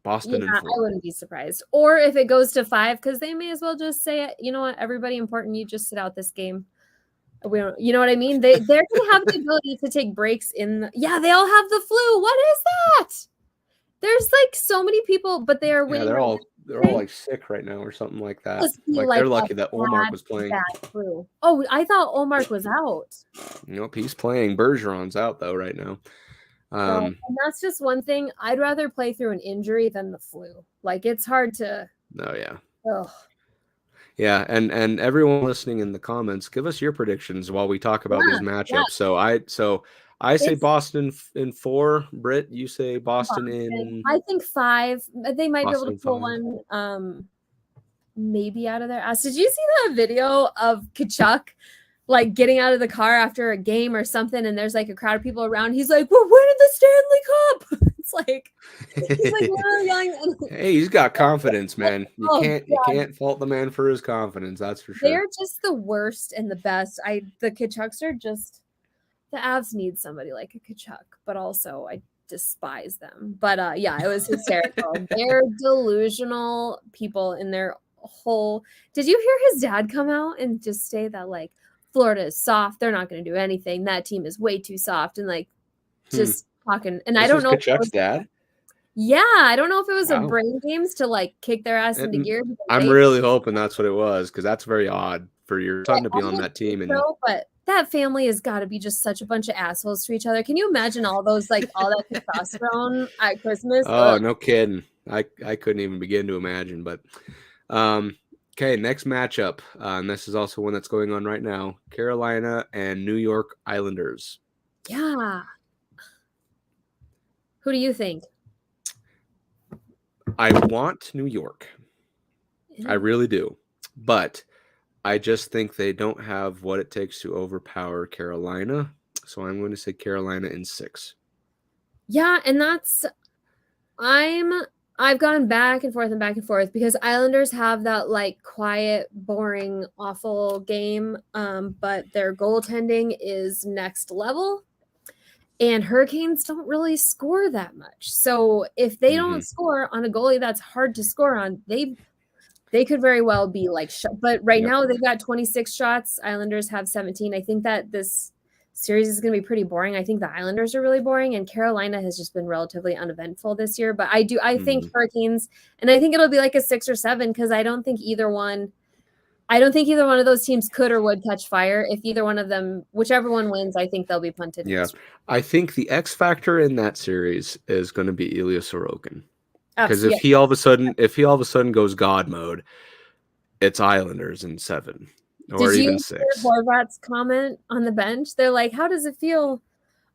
S2: Boston and Florida.
S1: I wouldn't be surprised. Or if it goes to 5, because they may as well just say, you know what, everybody important, you just sit out this game. We don't, you know what I mean? They're gonna have the ability to take breaks they all have the flu. What is that? There's like so many people, but they are winning.
S2: They're all like sick right now or something like that. Like they're lucky that Olmark was playing.
S1: Oh, I thought Olmark was out.
S2: Nope, he's playing. Bergeron's out though right now.
S1: And that's just one thing. I'd rather play through an injury than the flu. Like it's hard to.
S2: Oh yeah.
S1: Ugh.
S2: Yeah, and everyone listening in the comments, give us your predictions while we talk about these matchups. Yeah. So I say Boston in 4. Brit, you say Boston in.
S1: I think 5. They might Boston be able to pull 1, maybe out of their ass. Did you see that video of Tkachuk, like getting out of the car after a game or something, and there's like a crowd of people around? He's like, "We're winning the Stanley Cup." It's like he's like yelling.
S2: Hey, he's got confidence, man. You can't fault the man for his confidence. That's for sure.
S1: They're just the worst and the best. The Tkachuks are just. The Avs need somebody like a Tkachuk, but also I despise them. But it was hysterical. They're delusional people in their whole. Did you hear his dad come out and just say that like Florida is soft? They're not going to do anything. That team is way too soft, and like just talking. And I don't know.
S2: Tkachuk's dad.
S1: Yeah, I don't know if it was a brain games to like kick their ass into gear.
S2: I'm really hoping that's what it was, because that's very odd for your son to be on that team.
S1: But that family has got to be just such a bunch of assholes to each other. Can you imagine all those all that testosterone at Christmas?
S2: Oh, no kidding. I couldn't even begin to imagine. But okay, next matchup. And this is also one that's going on right now. Carolina and New York Islanders.
S1: Yeah. Who do you think?
S2: I want New York. Yeah. I really do. But I just think they don't have what it takes to overpower Carolina. So I'm going to say Carolina in 6.
S1: Yeah, and I've gone back and forth because Islanders have that like quiet, boring, awful game. But their goaltending is next level. And Hurricanes don't really score that much. So if they don't score on a goalie that's hard to score on, they could very well be like, but right now they've got 26 shots. Islanders have 17. I think that this series is going to be pretty boring. I think the Islanders are really boring, and Carolina has just been relatively uneventful this year. But I think Hurricanes, and I think it'll be like a 6 or 7, because I don't think either one of those teams could or would catch fire. If either one of them, whichever one wins, I think they'll be punted.
S2: Yeah, I think the X factor in that series is going to be Ilya Sorokin. Because if he all of a sudden goes God mode, it's Islanders in 7 or even 6.
S1: Did you hear Horvat's comment on the bench? They're like, "How does it feel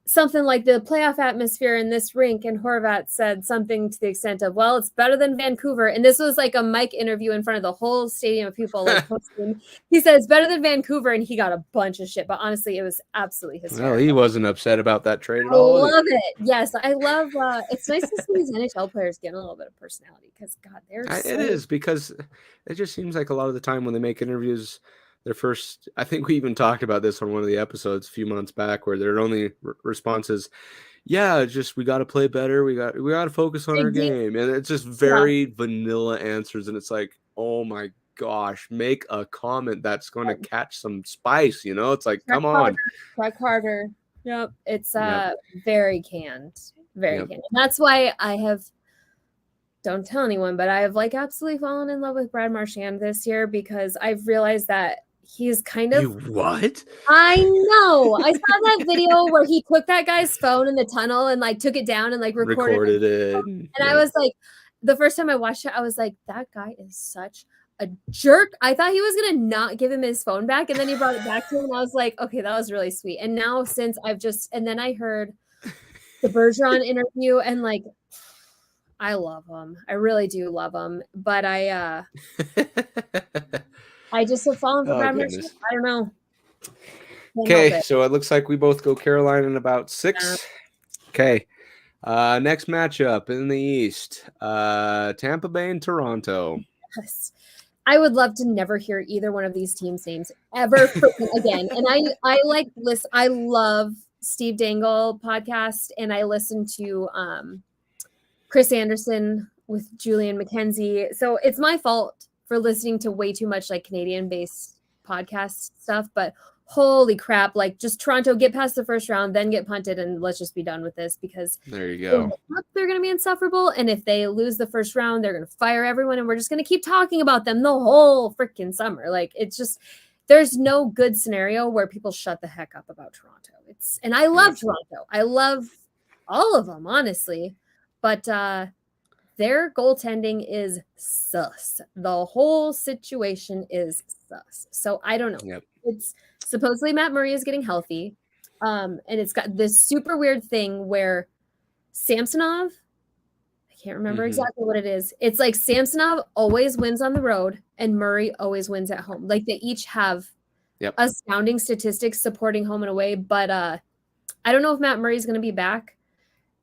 S1: something like the playoff atmosphere in this rink, and Horvat said something to the extent of, well, it's better than Vancouver. And this was like a mic interview in front of the whole stadium of people like posting. He said it's better than Vancouver, and he got a bunch of shit. But honestly, it was absolutely hysterical.
S2: Well, he wasn't upset about that trade at
S1: all.
S2: I
S1: love it. Yes, I love it's nice to see these NHL players getting a little bit of personality because God,
S2: it is, because it just seems like a lot of the time when they make interviews, their first, I think we even talked about this on one of the episodes a few months back, where their only response is, yeah, just we got to play better. We got to focus on our game. And it's just very vanilla answers. And it's like, oh my gosh, make a comment that's going to catch some spice. You know, it's like, come on.
S1: Try harder. Yep. It's very canned. Very canned. And that's why I have, don't tell anyone, but I have like absolutely fallen in love with Brad Marchand this year, because I've realized that he's kind of...
S2: You what?
S1: I know. I saw that video where he took that guy's phone in the tunnel and like took it down and like recorded it. And I was like, the first time I watched it, I was like, that guy is such a jerk. I thought he was going to not give him his phone back. And then he brought it back to him. And I was like, okay, that was really sweet. And now since and then I heard the Bergeron interview, and like, I love him. I really do love him. But I just have fallen for Brad Marchand. I don't know.
S2: Okay, so it looks like we both go Carolina in about 6. Okay. Next matchup in the East, Tampa Bay and Toronto.
S1: Yes. I would love to never hear either one of these teams' names ever again. And I love Steve Dangle podcast, and I listen to Chris Anderson with Julian McKenzie. So it's my fault for listening to way too much like Canadian-based podcast stuff, but holy crap, like just Toronto, get past the first round, then get punted, and let's just be done with this, because
S2: there you go.
S1: They're going to be insufferable, and if they lose the first round, they're going to fire everyone, and we're just going to keep talking about them the whole freaking summer. Like, it's just, there's no good scenario where people shut the heck up about Toronto. And I love Toronto. I love all of them, honestly, but their goaltending is sus. The whole situation is sus. So I don't know.
S2: Yep.
S1: It's supposedly Matt Murray is getting healthy. And it's got this super weird thing where Samsonov, I can't remember exactly what it is. It's like Samsonov always wins on the road and Murray always wins at home. Like they each have astounding statistics supporting home and away. But I don't know if Matt Murray's going to be back.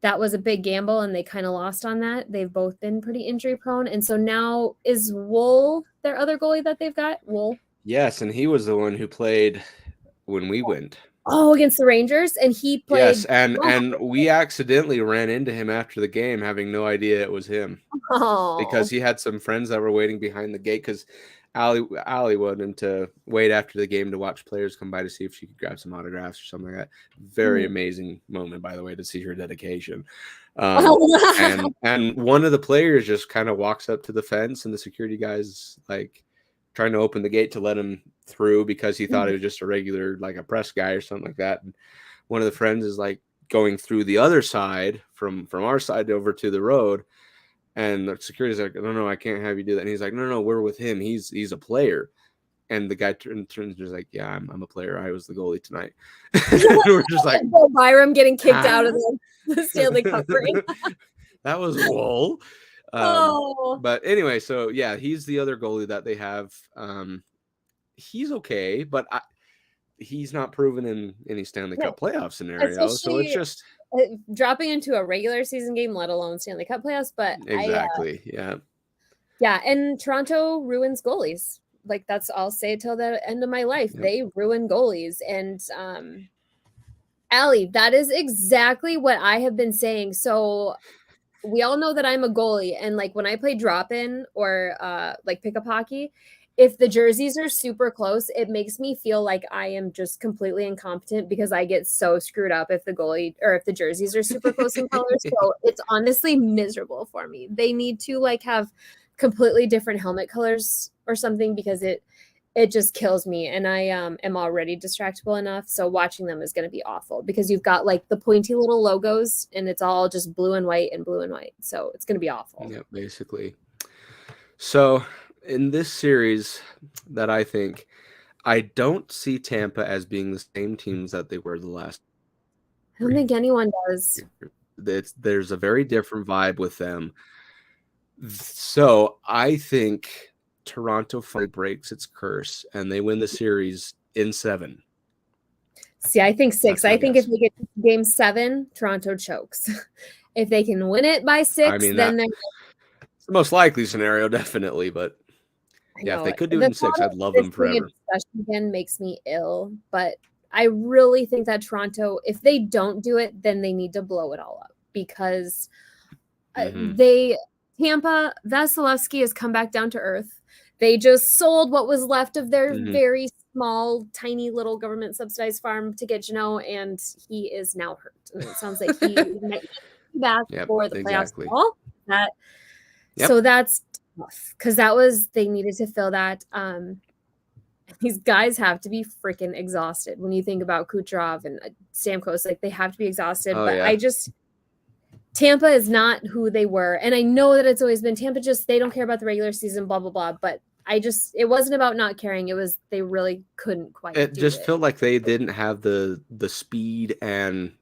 S1: That was a big gamble, and they kind of lost on that. They've both been pretty injury prone. And so now is Wool their other goalie that they've got? Wool?
S2: Yes, and he was the one who played when we went.
S1: Oh, against the Rangers? And he played...
S2: Yes, and we accidentally ran into him after the game, having no idea it was him.
S1: Oh.
S2: Because he had some friends that were waiting behind the gate, because Allie wanted to wait after the game to watch players come by to see if she could grab some autographs or something like that. Very amazing moment, by the way, to see her dedication. And one of the players just kind of walks up to the fence, and the security guy's like trying to open the gate to let him through because he thought it was just a regular, like a press guy or something like that. And one of the friends is like going through the other side from our side over to the road. And the security's like, no, I can't have you do that. And he's like, no, we're with him. He's a player. And the guy turns and is like, yeah, I'm a player. I was the goalie tonight. We're just like,
S1: Byram getting kicked out of the Stanley Cup ring.
S2: That was Wool. But anyway, so yeah, he's the other goalie that they have. He's okay, but he's not proven in any Stanley Cup playoff scenario. So it's just
S1: dropping into a regular season game, let alone Stanley Cup playoffs. But
S2: exactly,
S1: yeah. And Toronto ruins goalies. Like I'll say it till the end of my life. Yep. They ruin goalies. And Allie, that is exactly what I have been saying. So we all know that I'm a goalie, and like when I play drop-in or like pickup hockey, if the jerseys are super close, it makes me feel like I am just completely incompetent because I get so screwed up if the goalie or if the jerseys are super close in colors. So it's honestly miserable for me. They need to like have completely different helmet colors or something, because it just kills me. And I am already distractible enough. So watching them is going to be awful because you've got like the pointy little logos and it's all just blue and white and blue and white. So it's going to be awful.
S2: Yeah, basically. So in this series that I don't see Tampa as being the same teams that they were the last.
S1: I don't think anyone does.
S2: There's a very different vibe with them. So I think Toronto finally breaks its curse and they win the series in 7.
S1: See, I think 6. I think if they get to game 7, Toronto chokes. If they can win it by 6, then they're
S2: it's the most likely scenario, definitely. But yeah, if they could do it in 6, I'd love them forever.
S1: Again, makes me ill, but I really think that Toronto, if they don't do it, then they need to blow it all up because Tampa, Vasilevsky has come back down to earth. They just sold what was left of their very small, tiny little government subsidized farm to get Jeannot, and he is now hurt. And it sounds like he might be back for the playoffs. So that's tough because they needed to fill that. These guys have to be freaking exhausted when you think about Kucherov and Stamkos. Like they have to be exhausted. Tampa is not who they were. And I know that it's always been Tampa, they don't care about the regular season, blah, blah, blah. But it wasn't about not caring. It was, they really couldn't quite
S2: It just felt like they didn't have the speed and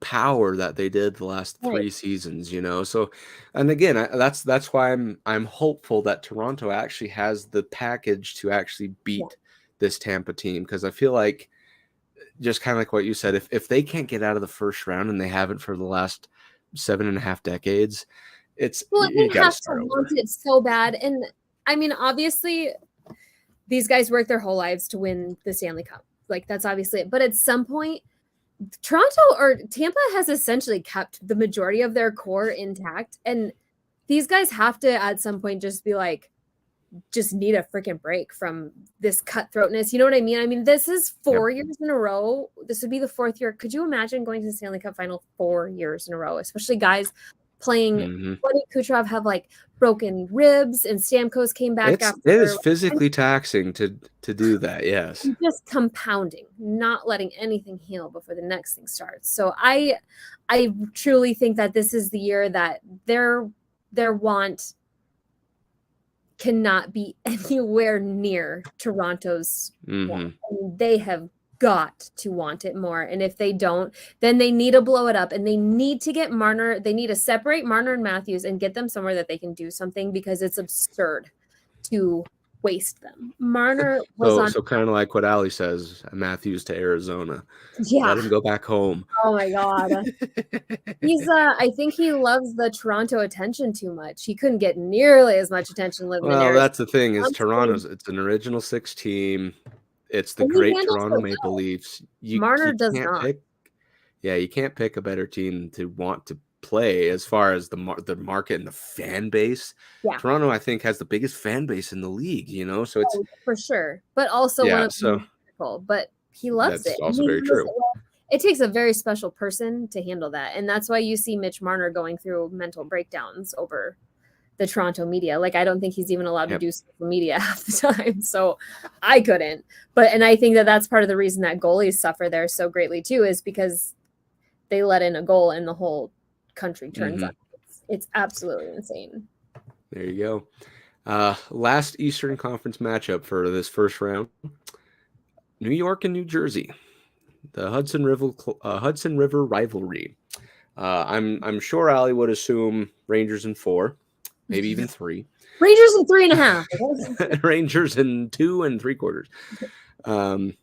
S2: power that they did the last 3 seasons, So, and again, that's why I'm hopeful that Toronto actually has the package to actually beat this Tampa team. Because I feel like, just kind of like what you said, if they can't get out of the first round and they haven't for the last 7.5 decades, they have to want
S1: it so bad. And I mean, obviously these guys work their whole lives to win the Stanley Cup. Like that's obviously it. But at some point, Toronto or Tampa has essentially kept the majority of their core intact. And these guys have to at some point just be like, just need a freaking break from this cutthroatness. You know what I mean? I mean, this is 4 years in a row. This would be the 4th year. Could you imagine going to the Stanley Cup final 4 years in a row, especially guys playing? What did Kucherov have like broken ribs and Stamkos came back after?
S2: It is physically taxing to do that. Yes.
S1: Just compounding, not letting anything heal before the next thing starts. So I truly think that this is the year that their want cannot be anywhere near Toronto's want. I mean, they have got to want it more. And if they don't, then they need to blow it up and they need to get Marner. They need to separate Marner and Matthews and get them somewhere that they can do something because it's absurd to waste them. Marner was
S2: so kind of like what Ali says, Matthews to Arizona.
S1: Yeah.
S2: Let him go back home.
S1: Oh my God. He's I think he loves the Toronto attention too much. He couldn't get nearly as much attention living in Arizona.
S2: That's the thing is Toronto's it's an original 6 team. It's the great Toronto Maple Leafs.
S1: Marner does not.
S2: You can't pick a better team to want to play as far as the market and the fan base. Toronto, I think, has the biggest fan base in the league, so it's
S1: for sure. But also one of the most, but he loves it.
S2: Also very true.
S1: It takes a very special person to handle that. And that's why you see Mitch Marner going through mental breakdowns over the Toronto media. Like, I don't think he's even allowed to do social media half the time. So I couldn't. And I think that that's part of the reason that goalies suffer there so greatly too, is because they let in a goal and the whole country turns on. It's absolutely insane.
S2: There you go. Last Eastern Conference matchup for this first round: New York and New Jersey, the Hudson River rivalry. I'm sure Ali would assume Rangers in 4, maybe even 3.
S1: Rangers in 3.5.
S2: Rangers in 2 3/4.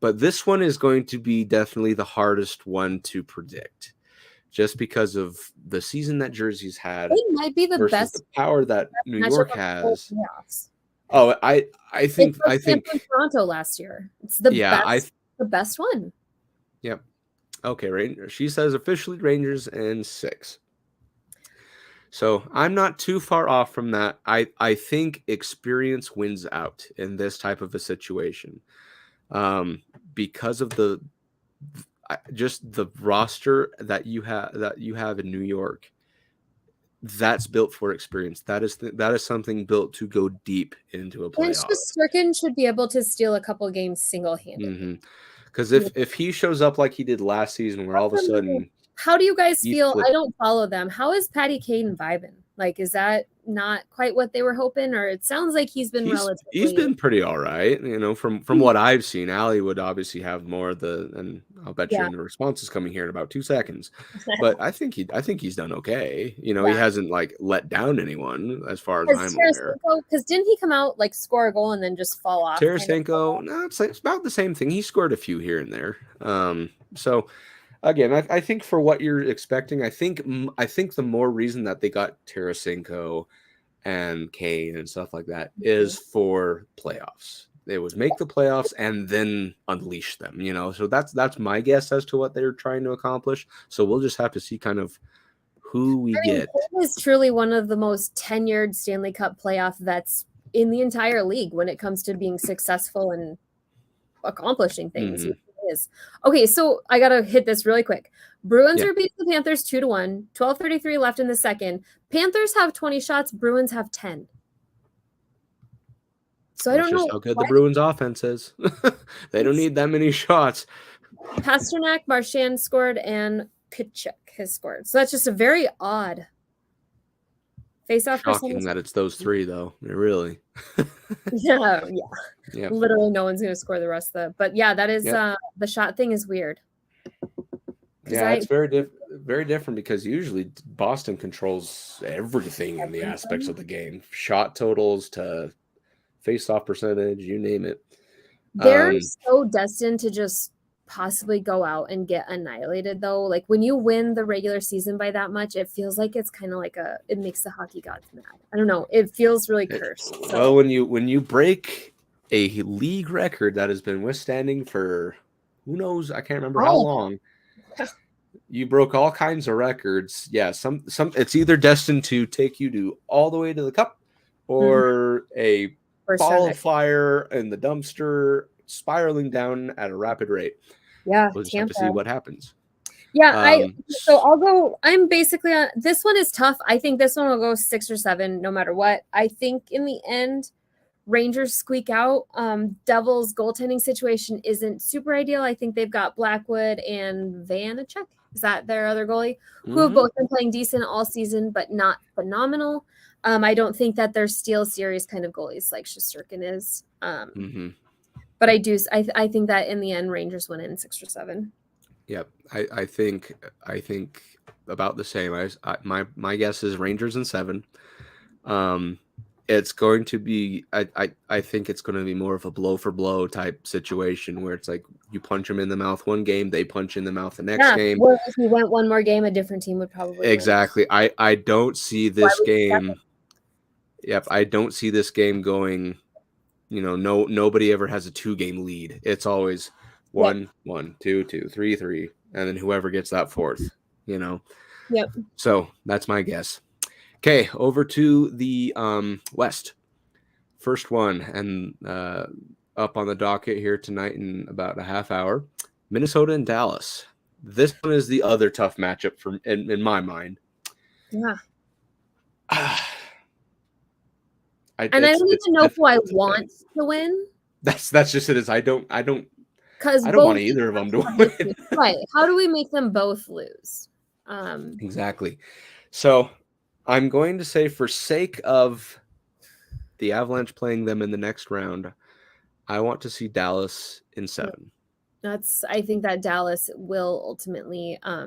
S2: But this one is going to be definitely the hardest one to predict, just because of the season that Jersey's had.
S1: It might be the best
S2: the power that New York has. Oh, I think
S1: Toronto last year. It's the best. The best one.
S2: Yep. Okay, Rangers. She says officially Rangers in 6. So I'm not too far off from that. I think experience wins out in this type of a situation, because of the roster that you have in New York. That's built for experience. That is something built to go deep into a playoff.
S1: And Shesterkin should be able to steal a couple games single-handed.
S2: Because if he shows up like he did last season, where all of a sudden,
S1: how do you guys feel? I don't follow them. How is Patty Kane vibing? Like, is that not quite what they were hoping, or it sounds like he's been
S2: he's been pretty all right, from what I've seen. Allie would obviously have more of and I'll bet you in the response is coming here in about 2 seconds. But I think he's done okay. He hasn't like let down anyone as far as I'm aware.
S1: Because didn't he come out like score a goal and then just fall off?
S2: Tarasenko, no, it's about the same thing. He scored a few here and there. So again, I think for what you're expecting, I think the more reason that they got Tarasenko and Kane and stuff like that is for playoffs. It was make the playoffs and then unleash them, So that's my guess as to what they're trying to accomplish. So we'll just have to see kind of who we get.
S1: Kane is truly one of the most tenured Stanley Cup playoff vets in the entire league when it comes to being successful and accomplishing things. Is. Okay, so I gotta hit this really quick. Bruins are beating the Panthers 2-1, 12:33 left in the second. Panthers have 20 shots, Bruins have 10. So I don't know
S2: how good the Bruins offense is. They don't need that many shots.
S1: Pasternak, Marchand scored, and Kachuk has scored. So that's just a very odd face-off.
S2: Shocking that it's those three, though. Really.
S1: Yeah. Literally, no one's going to score the rest of the. But yeah, that is the shot thing is weird.
S2: Yeah, it's very different because usually Boston controls everything in the aspects of the game, shot totals to face-off percentage, you name it.
S1: They're so destined to just possibly go out and get annihilated, though. Like when you win the regular season by that much, it feels like it's kind of like it makes the hockey gods mad. I don't know. It feels really cursed.
S2: Well, when you break a league record that has been withstanding for who knows, I can't remember how long. You broke all kinds of records. Yeah, some it's either destined to take you to all the way to the cup or a ball of fire in the dumpster spiraling down at a rapid rate.
S1: Yeah,
S2: we'll just have to see what happens.
S1: Yeah, so I'll go. I'm basically on this one is tough. I think this one will go 6 or 7, no matter what. I think in the end, Rangers squeak out. Devils' goaltending situation isn't super ideal. I think they've got Blackwood and Vanacek. Is that their other goalie? Who have both been playing decent all season, but not phenomenal. I don't think that they're Steel Series kind of goalies like Shesterkin is. But I think that in the end, Rangers win in 6 or 7.
S2: Yep, I think about the same. My guess is Rangers in 7. It's going to be. I think it's going to be more of a blow for blow type situation where it's like you punch them in the mouth one game, they punch in the mouth the next game.
S1: Well, if you went one more game, a different team would probably
S2: exactly. Win. I don't see this game. Yep, I don't see this game going. Nobody ever has a 2-game lead. It's always 1, 1, 2, 2, 3, 3, and then whoever gets that 4th.
S1: Yep.
S2: So that's my guess. Okay, over to the West. First one, and up on the docket here tonight in about a half hour, Minnesota and Dallas. This one is the other tough matchup in my mind.
S1: Yeah. I don't even know who I want to win.
S2: That's just it. I don't want either of them to win.
S1: Right? How do we make them both lose?
S2: Exactly. So I'm going to say, for sake of the Avalanche playing them in the next round, I want to see Dallas in 7.
S1: I think that Dallas will ultimately. I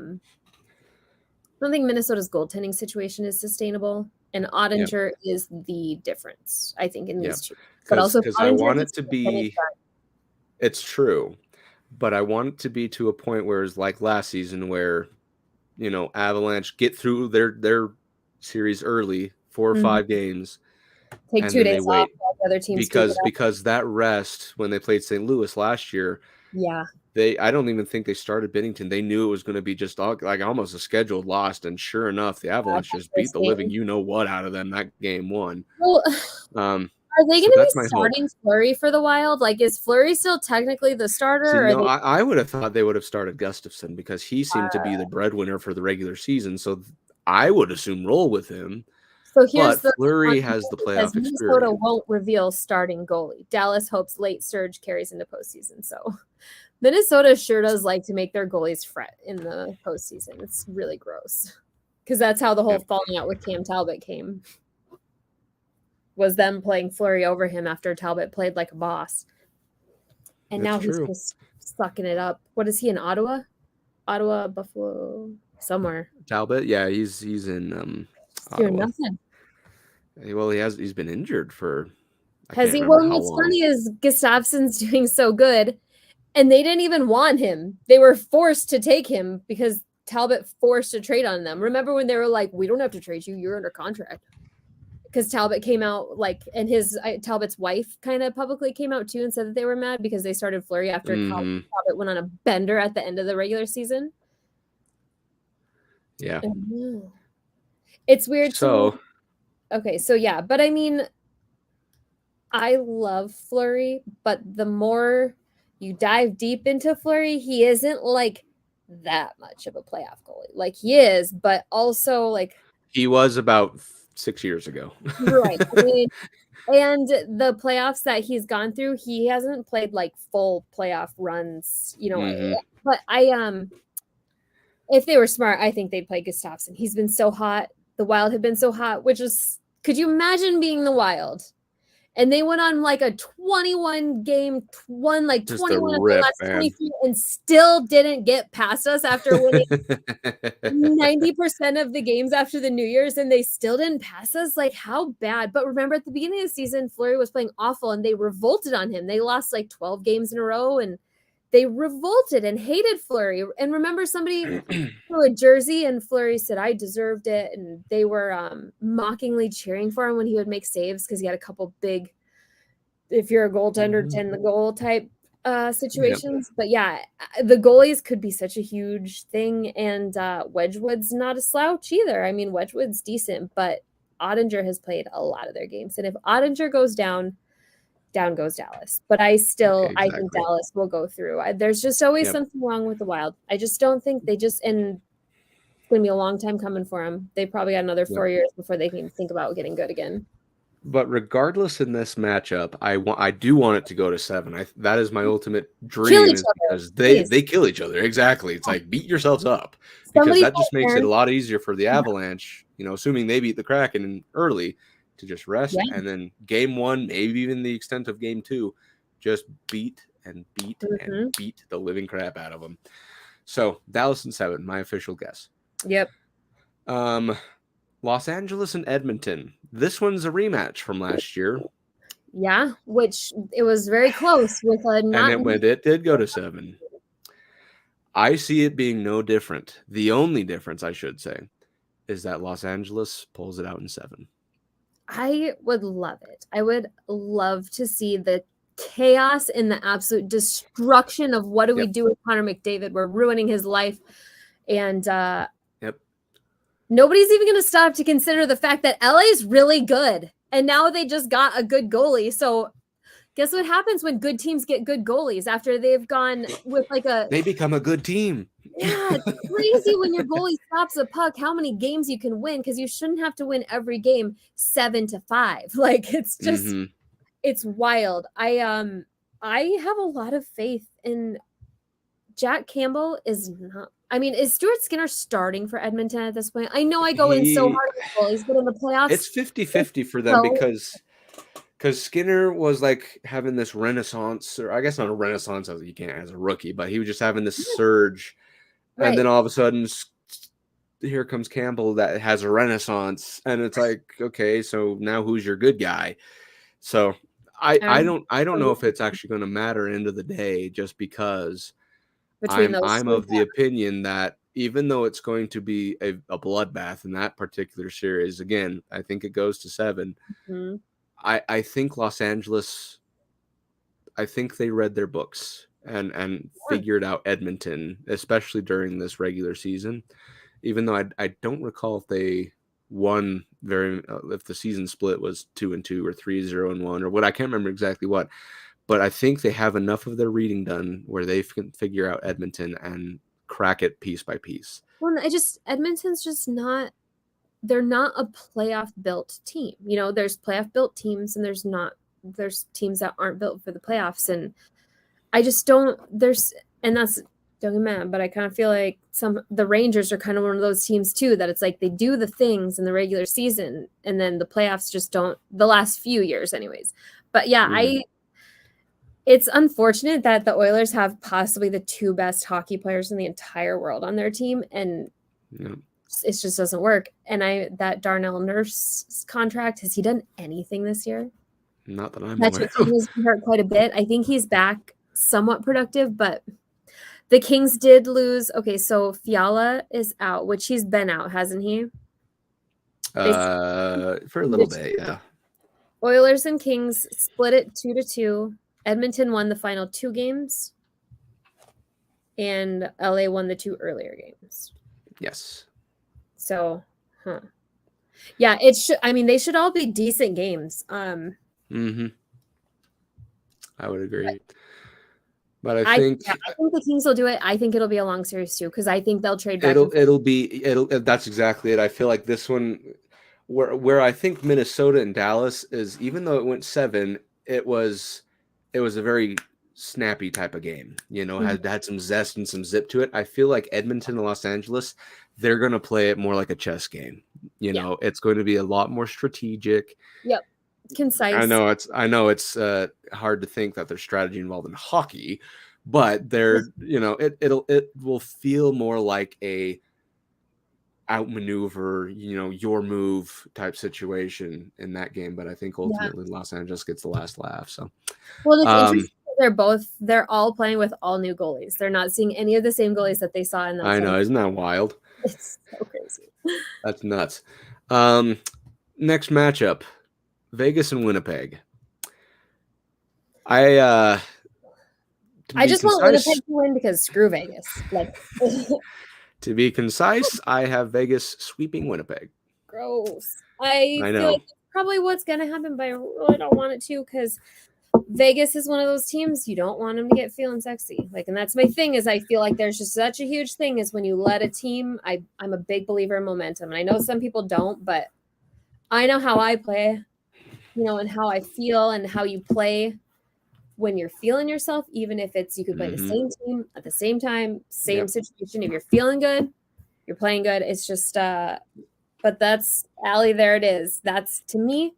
S1: don't think Minnesota's goaltending situation is sustainable. And Ottinger is the difference, I think, in these two. But also,
S2: because I want it to be, it's true, but I want it to be to a point where it's like last season, where Avalanche get through their series early, 4 or 5 games,
S1: take 2 days off. The other teams
S2: because that rest when they played St. Louis last year.
S1: Yeah.
S2: I don't even think they started Binnington. They knew it was going to be just like almost a scheduled loss, and sure enough, the Avalanche just beat the living what out of them that game 1.
S1: Well, are they going to be starting Fleury for the Wild? Like, is Fleury still technically the starter?
S2: I would have thought they would have started Gustafsson because he seemed to be the breadwinner for the regular season. So I would assume roll with him.
S1: So here's
S2: Fleury has the playoff experience.
S1: Minnesota won't reveal starting goalie. Dallas hopes late surge carries into postseason. So Minnesota sure does like to make their goalies fret in the postseason. It's really gross because that's how the whole falling out with Cam Talbot came. was them playing Fleury over him after Talbot played like a boss. And
S2: That's
S1: now
S2: true.
S1: he's just sucking it up. What is he in Ottawa? Ottawa, Buffalo, somewhere.
S2: Talbot, yeah, he's in
S1: Doing
S2: Ottawa.
S1: nothing.
S2: Well, he's been injured for
S1: Has he? Well, what's funny is Gustafsson's doing so good, and they didn't even want him. They were forced to take him because Talbot forced a trade on them. Remember when they were like, "We don't have to trade you; you're under contract." Because Talbot came out like, and his Talbot's wife kind of publicly came out too and said that they were mad because they started Fleury after Talbot went on a bender at the end of the regular season.
S2: Yeah,
S1: it's weird. So, okay, so yeah, but I mean, I love Fleury, but the more you dive deep into Fleury, he isn't like that much of a playoff goalie. Like he is, but also like
S2: he was about 6 years ago.
S1: Right. I mean, and the playoffs that he's gone through, he hasn't played like full playoff runs, you know. But if they were smart, I think they'd play Gustafsson. He's been so hot. The Wild have been so hot, which is, could you imagine being the Wild? And they went on like a 21 game, won like just 21 of the last 23 and still didn't get past us after winning 90% of the games after the New Year's, and they still didn't pass us. Like, how bad? But remember, at the beginning of the season, Fleury was playing awful and they revolted on him. They lost like 12 games in a row and they revolted and hated Fleury. And remember, somebody threw a jersey and Fleury said, "I deserved it." And they were mockingly cheering for him when he would make saves because he had a couple big, if you're a goaltender, 10 the goal type situations. But yeah, the goalies could be such a huge thing. And Wedgwood's not a slouch either. I mean, Wedgwood's decent, but Ottinger has played a lot of their games. And if Ottinger goes down, down goes Dallas. But I think Dallas will go through. There's just always something wrong with the Wild. I just don't think and it's going to be a long time coming for them. They probably got another 4 years before they can think about getting good again.
S2: But regardless, in this matchup, I do want it to go to 7. That is my ultimate dream, because they kill each other. Exactly. It's like, beat yourselves up, because that just makes it a lot easier for the Avalanche, assuming they beat the Kraken early, to just rest, and then game 1, maybe even the extent of game 2, just beat and beat and beat the living crap out of them. So Dallas in 7, my official guess.
S1: Yep.
S2: Los Angeles and Edmonton. This one's a rematch from last year.
S1: Yeah, which it was very close with a not.
S2: And it did go to 7. I see it being no different. The only difference, I should say, is that Los Angeles pulls it out in 7.
S1: I would love it. I would love to see the chaos and the absolute destruction of what do we do with Connor McDavid. We're ruining his life. And nobody's even going to stop to consider the fact that LA is really good. And now they just got a good goalie. So guess what happens when good teams get good goalies after they've gone with they
S2: become a good team.
S1: Yeah, it's crazy when your goalie stops a puck, how many games you can win, because you shouldn't have to win every game 7-5. Like, it's just, it's wild. I have a lot of faith in Jack Campbell. Is Stuart Skinner starting for Edmonton at this point? I know I go in so hard with goalies, but in the playoffs,
S2: it's 50-50 for them, because Skinner was like having this renaissance, or I guess not a renaissance as a rookie, but he was just having this surge. Right. And then all of a sudden, here comes Campbell that has a renaissance, and it's like, okay, so now who's your good guy? So I don't know if it's actually going to matter end of the day, just because I'm of the opinion that even though it's going to be a bloodbath in that particular series, again, I think it goes to 7. I think Los Angeles, I think they read their books and figured out Edmonton, especially during this regular season, even though I don't recall if they won if the season split was 2-2 or 3-0-1 or what. I can't remember exactly what, but I think they have enough of their reading done where they can figure out Edmonton and crack it piece by piece.
S1: Well, Edmonton's just not, they're not a playoff built team. There's playoff built teams and there's teams that aren't built for the playoffs. And I just don't, and that's don't get mad, but I kind of feel like the Rangers are kind of one of those teams too, that it's like they do the things in the regular season and then the playoffs just don't, the last few years anyways. But yeah, it's unfortunate that the Oilers have possibly the two best hockey players in the entire world on their team, and it just doesn't work. And that Darnell Nurse contract, has he done anything this year?
S2: Not that I'm aware of.
S1: He's been hurt quite a bit. I think he's back somewhat productive, but the Kings did lose. Okay, so Fiala is out, which he's been out, hasn't he?
S2: For a little bit, yeah.
S1: Oilers and Kings split it 2-2. Edmonton won the final 2 games, and LA won the 2 earlier games.
S2: Yes.
S1: So, yeah, it should. I mean, they should all be decent games.
S2: I would agree. But I think
S1: the Kings will do it. I think it'll be a long series too, because I think they'll trade back.
S2: That's exactly it. I feel like this one, where I think Minnesota and Dallas is, even though it went 7, it was a very snappy type of game. Had some zest and some zip to it. I feel like Edmonton and Los Angeles, they're going to play it more like a chess game. It's going to be a lot more strategic.
S1: Yep. Concise.
S2: I know it's hard to think that there's strategy involved in hockey, but it will feel more like a outmaneuver, your move type situation in that game. But I think ultimately Los Angeles gets the last laugh. So,
S1: well, it's interesting. They're all playing with all new goalies. They're not seeing any of the same goalies that they saw in that.
S2: I know, isn't that wild?
S1: It's so crazy.
S2: That's nuts. Next matchup. Vegas and Winnipeg. I
S1: just want Winnipeg to win because screw Vegas.
S2: To be concise, I have Vegas sweeping Winnipeg.
S1: Gross. I feel like it's probably what's going to happen, but I really don't want it to, because Vegas is one of those teams you don't want them to get feeling sexy. And that's my thing, is I feel like there's just such a huge thing is when you let a team. I'm a big believer in momentum, and I know some people don't, but I know how I play. And how I feel and how you play when you're feeling yourself, even if you could play the same team at the same time, same situation. If you're feeling good, you're playing good. It's just, but that's Allie. There it is. That's, to me,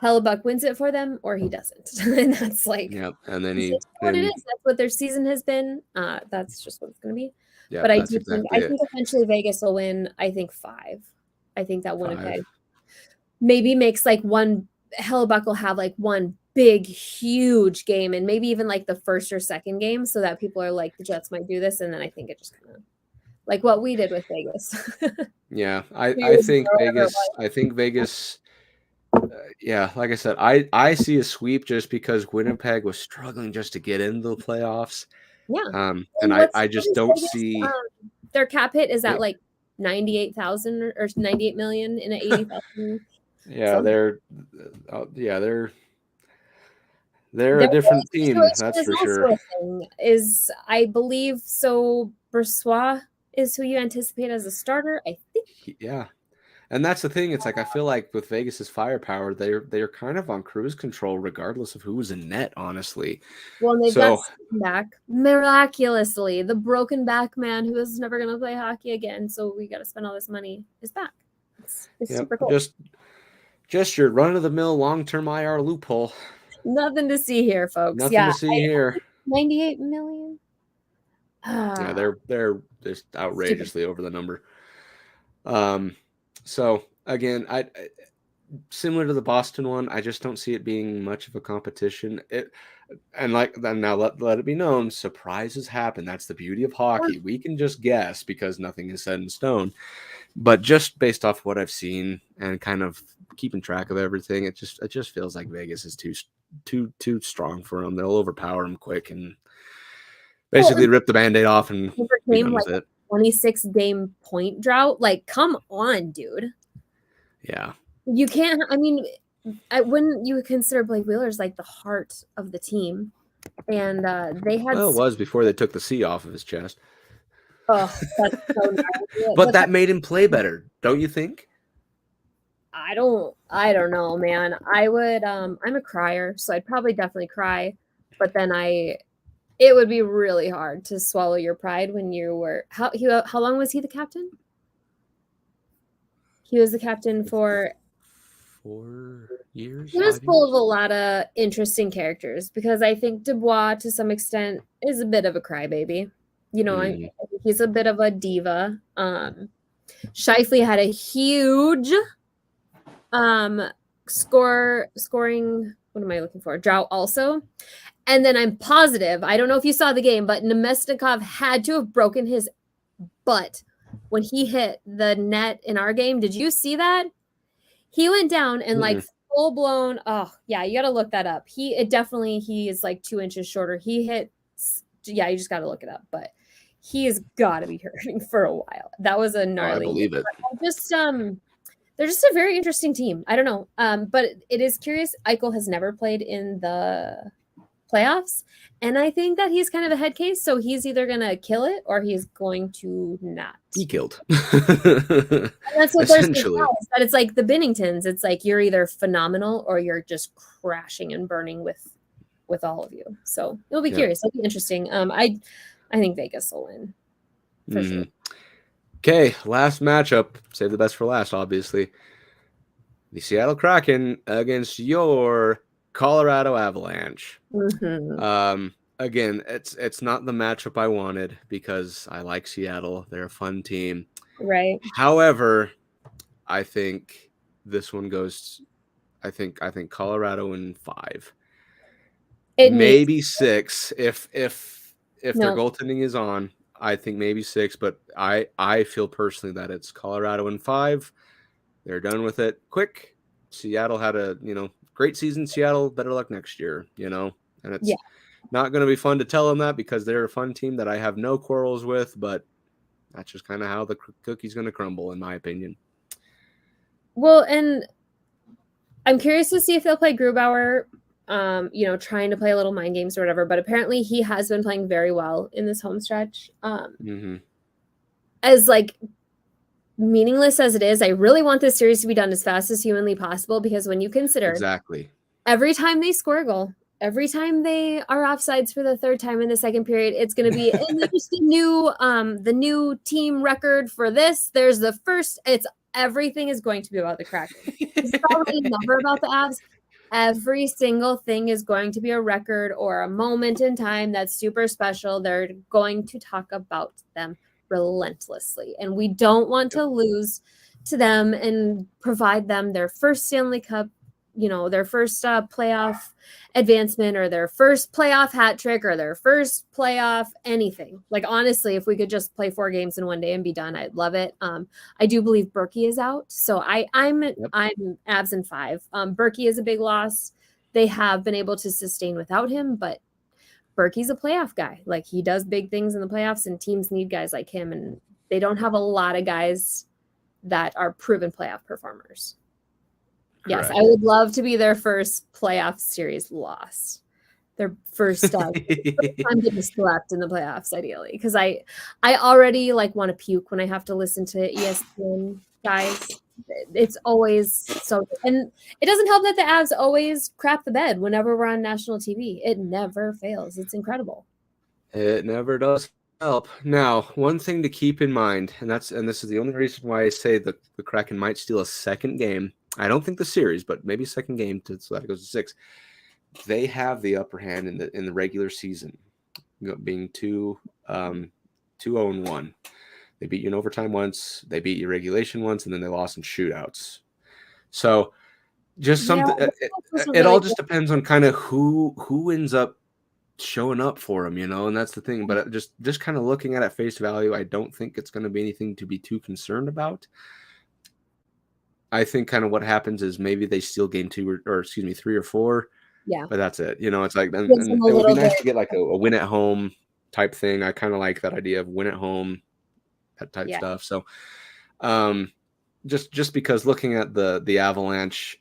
S1: Hellebuck wins it for them or he doesn't. And that's
S2: and then
S1: what it is. That's what their season has been. That's just what it's going to be.
S2: Yeah,
S1: but I think eventually Vegas will win. I think 5. I think that Winnipeg maybe makes one. Hellebuck will have one big, huge game, and maybe even the first or second game, so that people are the Jets might do this, and then I think it just kind of what we did with Vegas.
S2: Yeah, I think Vegas. Yeah, like I said, I see a sweep just because Winnipeg was struggling just to get into the playoffs.
S1: Yeah,
S2: and I just don't see
S1: their cap hit is at 98,000 or 98 million in an 80,000.
S2: Yeah, they're a different team, that's for sure.
S1: Is I believe so. Brossoit is who you anticipate as a starter, I think.
S2: Yeah, and that's the thing. It's I feel like with Vegas's firepower, they're kind of on cruise control, regardless of who was in net. Honestly,
S1: well, they got back miraculously. The broken back man who is never going to play hockey again. So we got to spend all this money is back. It's super cool.
S2: Just your run-of-the-mill long-term IR loophole.
S1: Nothing to see here, folks.
S2: Nothing to see here.
S1: 98 million.
S2: Yeah, they're just outrageously over the number. So again, I similar to the Boston one, I just don't see it being much of a competition. Now let it be known, surprises happen. That's the beauty of hockey. We can just guess because nothing is set in stone. But just based off what I've seen and kind of keeping track of everything, it just feels like Vegas is too strong for them. They'll overpower them quick and basically rip the Band-Aid off and be done with it.
S1: 26 game point drought. Come on, dude.
S2: Yeah.
S1: You can't. I mean, wouldn't you consider Blake Wheeler as the heart of the team? And they had.
S2: Well, it was before they took the C off of his chest.
S1: Oh, that's so nice.
S2: But that made him play better, don't you think?
S1: I don't know, man. I would I'm a crier, so I'd probably definitely cry. But then it would be really hard to swallow your pride when you were how long was he the captain? He was the captain for
S2: 4 years.
S1: He was full of a lot of interesting characters because I think Dubois, to some extent, is a bit of a crybaby. You know, I think he's a bit of a diva. Shifley had a huge scoring. What am I looking for? Drought also. And then I'm positive, I don't know if you saw the game, but Nemesnikov had to have broken his butt when he hit the net in our game. Did you see that? He went down and like full blown. Oh yeah, you got to look that up. He is like 2 inches shorter. He hit. Yeah, you just got to look it up. But he has got to be hurting for a while. That was a gnarly.
S2: I believe it.
S1: They're just a very interesting team. I don't know. But it is curious. Eichel has never played in the playoffs, and I think that he's kind of a head case. So he's either gonna kill it or he's going to not.
S2: He killed.
S1: And that's what essentially. That it's like the Binningtons. It's like you're either phenomenal or you're just crashing and burning with all of you. So it'll be curious. It'll be interesting. I think Vegas will win for sure.
S2: Okay, last matchup. Save the best for last, obviously. The Seattle Kraken against your Colorado Avalanche. Again, it's not the matchup I wanted because I like Seattle. They're a fun team.
S1: Right.
S2: However, I think this one goes. I think Colorado in 5. Maybe 6 if their goaltending is on. I think maybe 6, but I feel personally that it's Colorado in 5. They're done with it quick. Seattle had a great season. Seattle, better luck next year. And it's not going to be fun to tell them that because they're a fun team that I have no quarrels with, but that's just kind of how the cookie's going to crumble, in my opinion.
S1: Well, and I'm curious to see if they'll play Grubauer. Trying to play a little mind games or whatever, but apparently he has been playing very well in this home stretch. As like meaningless as it is, I really want this series to be done as fast as humanly possible because when you consider every time they score a goal, every time they are offsides for the 3rd time in the second period, it's going to be the new team record for this. There's the first. Everything is going to be about the Kraken. It's probably never about the Avs. Every single thing is going to be a record or a moment in time that's super special. They're going to talk about them relentlessly. And we don't want to lose to them and provide them their first Stanley Cup, their first playoff advancement or their first playoff hat trick or their first playoff anything. Like, honestly, if we could just play 4 games in one day and be done, I'd love it. I do believe Berkey is out. So I'm Avs in 5. Berkey is a big loss. They have been able to sustain without him, but Berkey's a playoff guy. Like, he does big things in the playoffs and teams need guys like him. And they don't have a lot of guys that are proven playoff performers. Yes, correct. I would love to be their first playoff series loss. Their first time getting swept in the playoffs, ideally. Because I already want to puke when I have to listen to ESPN guys. It's always so, and it doesn't help that the Avs always crap the bed whenever we're on national TV. It never fails. It's incredible.
S2: It never does help. Now, one thing to keep in mind, and this is the only reason why I say the Kraken might steal a second game. I don't think the series, but maybe second game so that it goes to 6. They have the upper hand in the regular season, being 2-0-1. They beat you in overtime once, they beat you regulation once, and then they lost in shootouts. So just something. It all just depends on kind of who ends up showing up for them, and that's the thing. But just kind of looking at it face value, I don't think it's going to be anything to be too concerned about. I think kind of what happens is maybe they steal game 2 or 3 or 4.
S1: Yeah.
S2: But that's it. It's like, and it would be nice to get like a win at home type thing. I kind of like that idea of win at home, that type stuff. So just because looking at the Avalanche,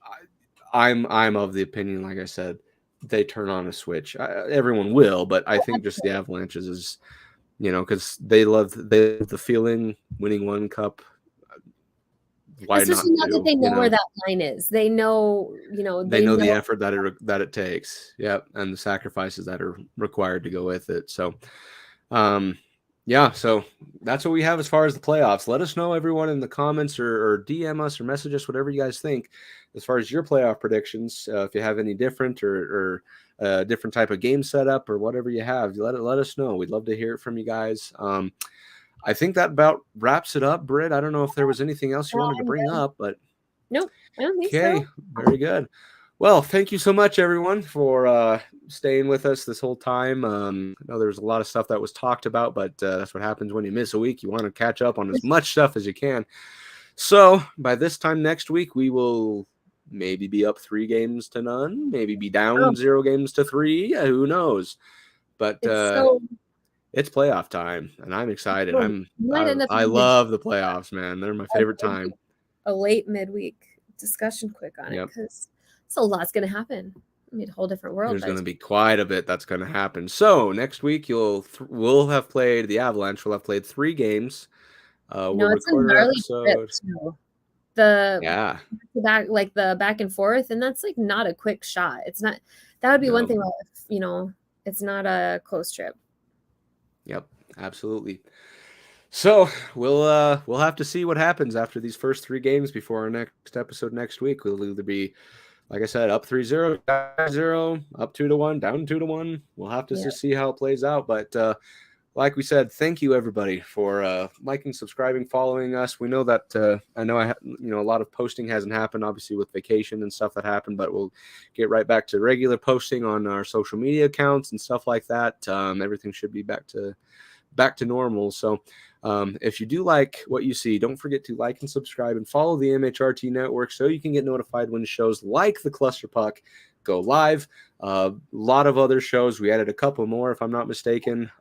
S2: I'm of the opinion, like I said, they turn on a switch. Everyone will, but I think just the Avalanches is, because they love the feeling winning one cup. why
S1: especially
S2: not
S1: now that they know where that line is. They know, they know
S2: the effort that it takes. Yep, and the sacrifices that are required to go with it. So, yeah, so that's what we have as far as the playoffs. Let us know, everyone, in the comments or DM us or message us, whatever you guys think, as far as your playoff predictions. If you have any different or different type of game setup or whatever you have, let us know. We'd love to hear it from you guys. I think that about wraps it up, Britt. I don't know if there was anything else you wanted to bring up, but
S1: nope, I don't think
S2: okay, very good. Well, thank you so much, everyone, for staying with us this whole time. I know there's a lot of stuff that was talked about, but that's what happens when you miss a week. You want to catch up on as much stuff as you can. So by this time next week, we will maybe be up 3-0, maybe be down 0-3. Who knows? But it's playoff time, and I'm excited. I love the playoffs, man. They're my favorite time.
S1: A late midweek discussion quick on it, because a lot's going to happen. I mean, a whole different world.
S2: There's going to be quite a bit that's going to happen. So next week we'll have played the Avalanche. We'll have played 3 games. We'll record an episode.
S1: The back and forth, and that's like not a quick shot. It's not. That would be one thing. If, it's not a close trip.
S2: Yep, absolutely. So we'll have to see what happens after these first 3 games before our next episode next week. We'll either be, like I said, up 3-0, down 0, up 2-1, down 2-1. We'll have to just see how it plays out. But like we said, thank you everybody for liking, subscribing, following us. We know that a lot of posting hasn't happened, obviously with vacation and stuff that happened, but we'll get right back to regular posting on our social media accounts and stuff like that. Everything should be back to normal. So if you do like what you see, don't forget to like and subscribe and follow the MHRT network so you can get notified when shows like the Cluster Puck go live. A lot of other shows. We added a couple more, if I'm not mistaken,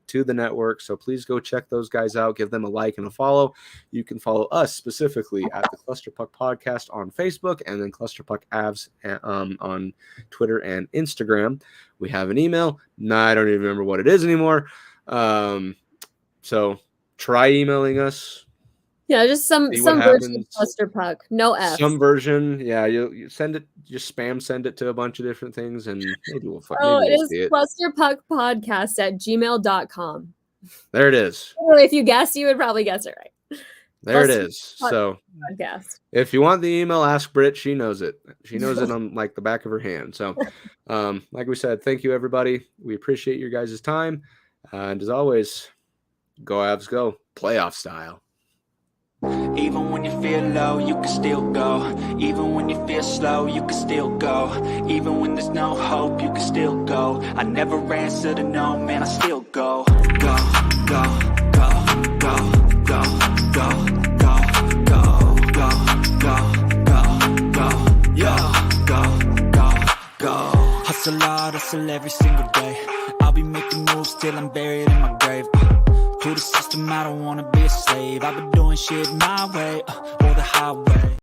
S2: to the network. So please go check those guys out. Give them a like and a follow. You can follow us specifically at the Cluster Puck Podcast on Facebook, and then Cluster Puck Avs on Twitter and Instagram. We have an email. I don't even remember what it is anymore. So try emailing us.
S1: Yeah, just some version of Cluster Puck. No F.
S2: Some version. Yeah, you send it, just spam send it to a bunch of different things, and maybe we'll find
S1: it. It is clusterpuckpodcast@gmail.com.
S2: There it is.
S1: If you guessed, you would probably guess it right.
S2: There it is. So
S1: podcast.
S2: If you want the email, ask Britt. She knows it. She knows it on like the back of her hand. So like we said, thank you everybody. We appreciate your guys' time. And as always, go Avs go, playoff style.
S3: Even when you feel low, you can still go. Even when you feel slow, you can still go. Even when there's no hope, you can still go. I never answer to no, man, I still go. Go, go, go, go, go, go, go, go, go, go, go, go, go. Hustle hard, hustle every single day. I'll be making moves till I'm buried in my grave. To the system, I don't wanna be a slave. I've been doing shit my way, or the highway.